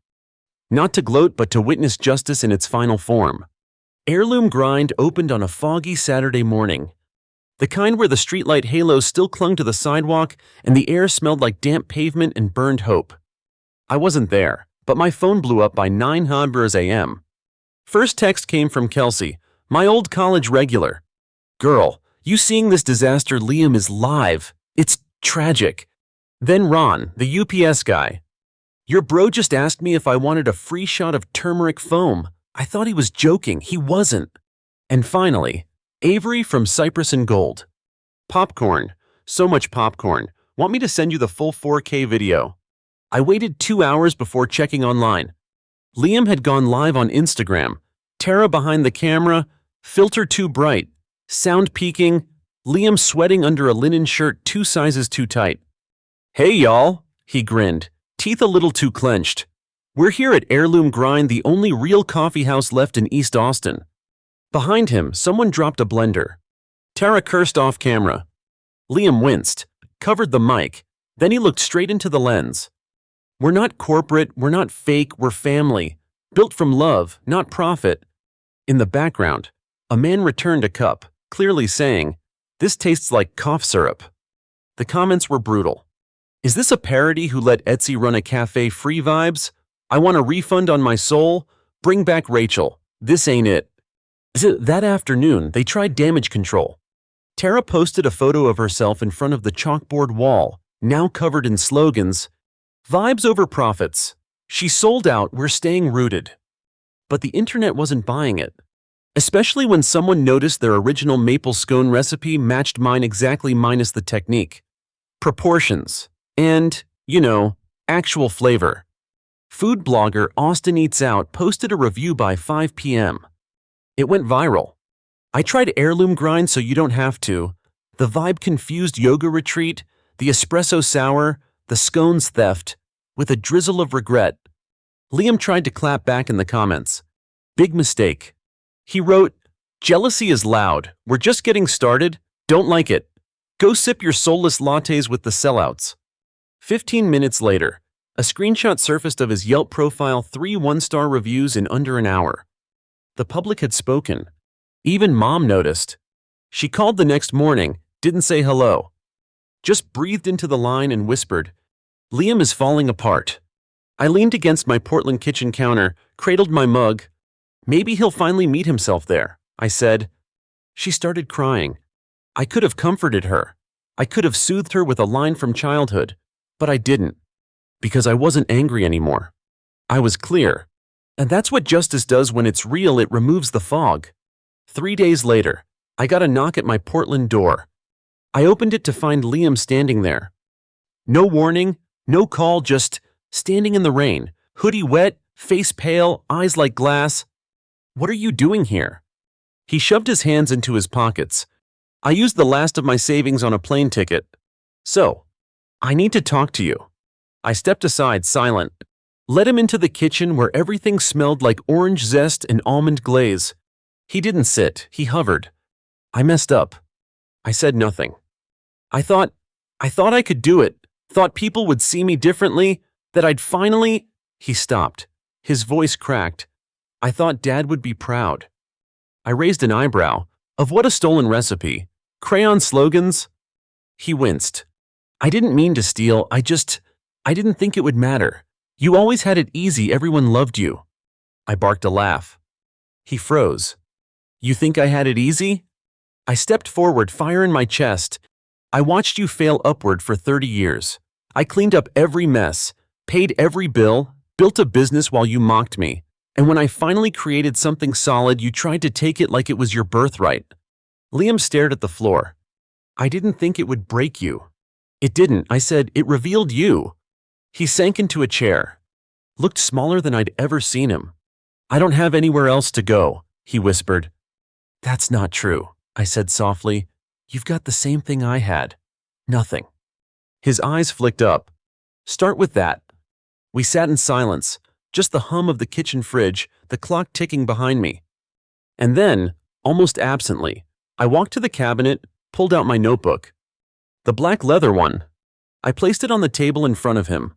Not to gloat, but to witness justice in its final form. Heirloom Grind opened on a foggy Saturday morning. The kind where the streetlight halos still clung to the sidewalk and the air smelled like damp pavement and burned hope. I wasn't there, but my phone blew up by 9:00 a.m. First text came from Kelsey, my old college regular. Girl, you seeing this disaster? Liam is live. It's tragic. Then Ron, the UPS guy. Your bro just asked me if I wanted a free shot of turmeric foam. I thought he was joking. He wasn't. And finally, Avery from Cypress and Gold. Popcorn. So much popcorn. Want me to send you the full 4K video? I waited 2 hours before checking online. Liam had gone live on Instagram. Tara behind the camera. Filter too bright. Sound peaking. Liam sweating under a linen shirt 2 sizes too tight. Hey y'all, he grinned, teeth a little too clenched. We're here at Heirloom Grind, the only real coffee house left in East Austin. Behind him, someone dropped a blender. Tara cursed off camera. Liam winced, covered the mic, then he looked straight into the lens. We're not corporate, we're not fake, we're family. Built from love, not profit. In the background, a man returned a cup, clearly saying, "This tastes like cough syrup." The comments were brutal. Is this a parody who let Etsy run a cafe free vibes? I want a refund on my soul. Bring back Rachel. This ain't it. That afternoon, they tried damage control. Tara posted a photo of herself in front of the chalkboard wall, now covered in slogans. Vibes over profits. She sold out, we're staying rooted. But the internet wasn't buying it. Especially when someone noticed their original maple scone recipe matched mine exactly minus the technique. Proportions. And, actual flavor. Food blogger Austin Eats Out posted a review by 5 p.m. It went viral. I tried Heirloom Grind so you don't have to. The vibe confused yoga retreat, the espresso sour, the scones theft, with a drizzle of regret. Liam tried to clap back in the comments. Big mistake. He wrote, jealousy is loud. We're just getting started. Don't like it. Go sip your soulless lattes with the sellouts. 15 minutes later, a screenshot surfaced of his Yelp profile, 3 one-star reviews in under an hour. The public had spoken. Even Mom noticed. She called the next morning, didn't say hello. Just breathed into the line and whispered, Liam is falling apart. I leaned against my Portland kitchen counter, cradled my mug. Maybe he'll finally meet himself there, I said. She started crying. I could have comforted her. I could have soothed her with a line from childhood. But I didn't, because I wasn't angry anymore. I was clear. And that's what justice does when it's real, it removes the fog. 3 days later, I got a knock at my Portland door. I opened it to find Liam standing there. No warning, no call, just standing in the rain, hoodie wet, face pale, eyes like glass. What are you doing here? He shoved his hands into his pockets. I used the last of my savings on a plane ticket. So, I need to talk to you. I stepped aside, silent. Led him into the kitchen where everything smelled like orange zest and almond glaze. He didn't sit, he hovered. I messed up. I said nothing. I thought I could do it. Thought people would see me differently, that I'd finally... He stopped. His voice cracked. I thought Dad would be proud. I raised an eyebrow. Of what, a stolen recipe? Crayon slogans? He winced. I didn't mean to steal, I didn't think it would matter. You always had it easy, everyone loved you. I barked a laugh. He froze. You think I had it easy? I stepped forward, fire in my chest. I watched you fail upward for 30 years. I cleaned up every mess, paid every bill, built a business while you mocked me. And when I finally created something solid, you tried to take it like it was your birthright. Liam stared at the floor. I didn't think it would break you. It didn't, I said, it revealed you. He sank into a chair. Looked smaller than I'd ever seen him. I don't have anywhere else to go, he whispered. That's not true, I said softly. You've got the same thing I had. Nothing. His eyes flicked up. Start with that. We sat in silence, just the hum of the kitchen fridge, the clock ticking behind me. And then, almost absently, I walked to the cabinet, pulled out my notebook. The black leather one. I placed it on the table in front of him.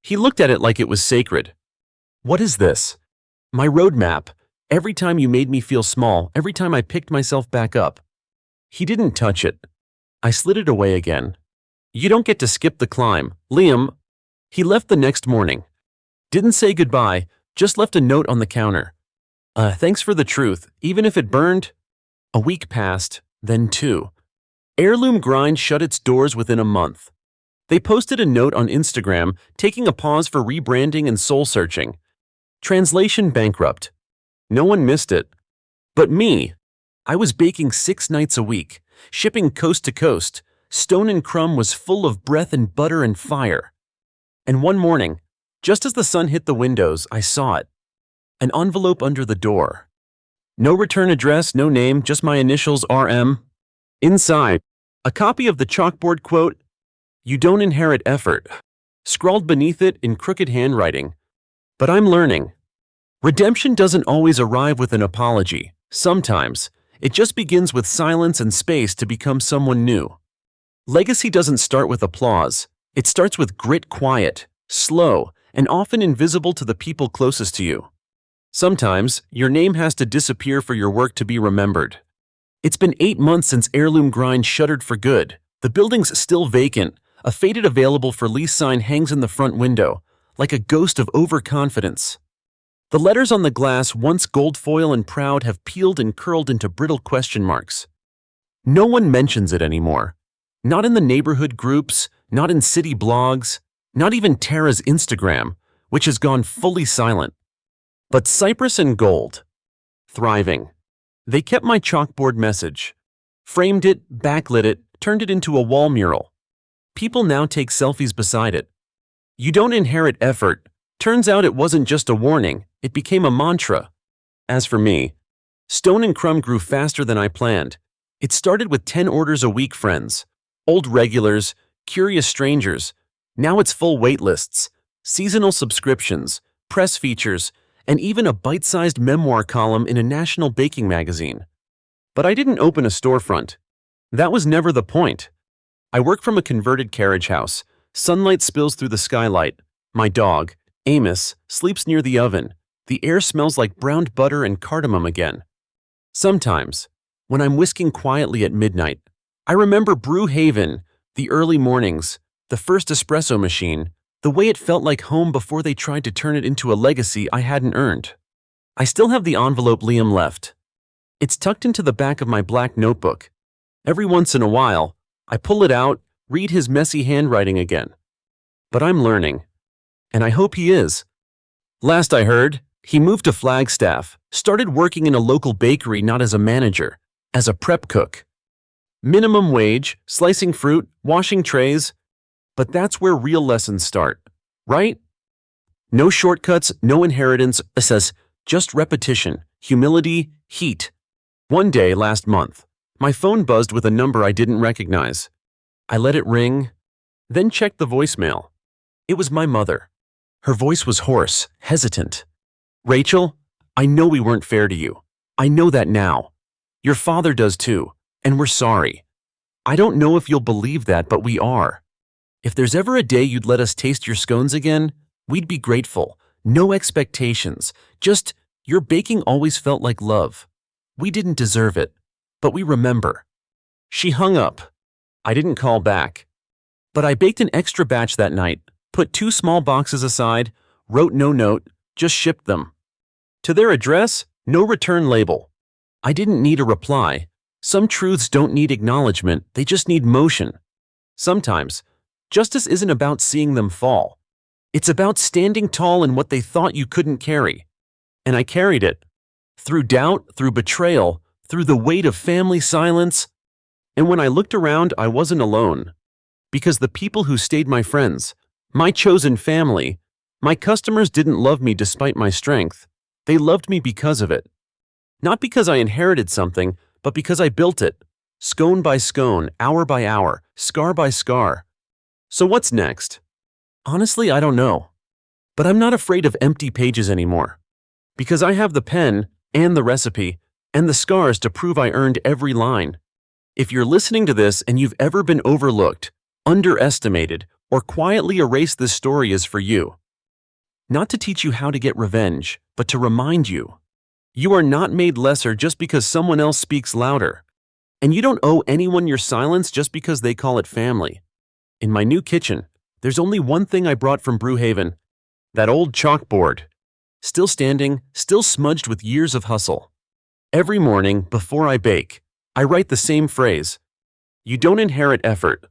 He looked at it like it was sacred. What is this? My roadmap. Every time you made me feel small, every time I picked myself back up. He didn't touch it. I slid it away again. You don't get to skip the climb, Liam. He left the next morning, Didn't say goodbye, just left a note on the counter. Thanks for the truth, even if it burned. A week passed, then two. Heirloom Grind shut its doors within a month. They posted a note on Instagram taking a pause for rebranding and soul searching. Translation bankrupt. No one missed it. But me. I was baking 6 nights a week, shipping coast to coast. Stone and Crumb was full of breath and butter and fire. And one morning, just as the sun hit the windows, I saw it. An envelope under the door. No return address, no name, just my initials RM. Inside, a copy of the chalkboard quote, "You don't inherit effort," scrawled beneath it in crooked handwriting. But I'm learning. Redemption doesn't always arrive with an apology. Sometimes, it just begins with silence and space to become someone new. Legacy doesn't start with applause. It starts with grit, quiet, slow, and often invisible to the people closest to you. Sometimes, your name has to disappear for your work to be remembered. It's been 8 months since Heirloom Grind shuttered for good. The building's still vacant. A faded available for lease sign hangs in the front window, like a ghost of overconfidence. The letters on the glass, once gold foil and proud, have peeled and curled into brittle question marks. No one mentions it anymore. Not in the neighborhood groups, not in city blogs, not even Tara's Instagram, which has gone fully silent. But Cypress and Gold, thriving. They kept my chalkboard message, framed it, backlit it, turned it into a wall mural. People now take selfies beside it. You don't inherit effort. Turns out it wasn't just a warning, it became a mantra. As for me, Stone and Crumb grew faster than I planned. It started with 10 orders a week friends, old regulars, curious strangers. Now it's full wait lists, seasonal subscriptions, press features, and even a bite-sized memoir column in a national baking magazine. But I didn't open a storefront. That was never the point. I work from a converted carriage house. Sunlight spills through the skylight. My dog, Amos, sleeps near the oven. The air smells like browned butter and cardamom again. Sometimes, when I'm whisking quietly at midnight, I remember Brew Haven, the early mornings, the first espresso machine, the way it felt like home before they tried to turn it into a legacy I hadn't earned. I still have the envelope Liam left. It's tucked into the back of my black notebook. Every once in a while, I pull it out, read his messy handwriting again. But I'm learning. And I hope he is. Last I heard, he moved to Flagstaff, started working in a local bakery not as a manager, as a prep cook. Minimum wage, slicing fruit, washing trays. But that's where real lessons start, right? No shortcuts, no inheritance, just repetition, humility, heat. One day last month, my phone buzzed with a number I didn't recognize. I let it ring, then checked the voicemail. It was my mother. Her voice was hoarse, hesitant. "Rachel, I know we weren't fair to you. I know that now. Your father does too, and we're sorry. I don't know if you'll believe that, but we are. If there's ever a day you'd let us taste your scones again, we'd be grateful. No expectations. Just, your baking always felt like love. We didn't deserve it, but we remember." She hung up. I didn't call back. But I baked an extra batch that night, put 2 small boxes aside, wrote no note, just shipped them. To their address, no return label. I didn't need a reply. Some truths don't need acknowledgement, they just need motion. Sometimes, justice isn't about seeing them fall. It's about standing tall in what they thought you couldn't carry. And I carried it. Through doubt, through betrayal, through the weight of family silence. And when I looked around, I wasn't alone. Because the people who stayed my friends, my chosen family, my customers didn't love me despite my strength. They loved me because of it. Not because I inherited something, but because I built it. Scone by scone, hour by hour, scar by scar. So what's next? Honestly, I don't know. But I'm not afraid of empty pages anymore. Because I have the pen, and the recipe, and the scars to prove I earned every line. If you're listening to this and you've ever been overlooked, underestimated, or quietly erased, this story is for you. Not to teach you how to get revenge, but to remind you. You are not made lesser just because someone else speaks louder. And you don't owe anyone your silence just because they call it family. In my new kitchen, there's only one thing I brought from Brewhaven: That old chalkboard. Still standing, still smudged with years of hustle. Every morning, before I bake, I write the same phrase. You don't inherit effort.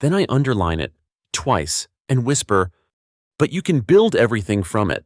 Then I underline it, twice, and whisper, but you can build everything from it.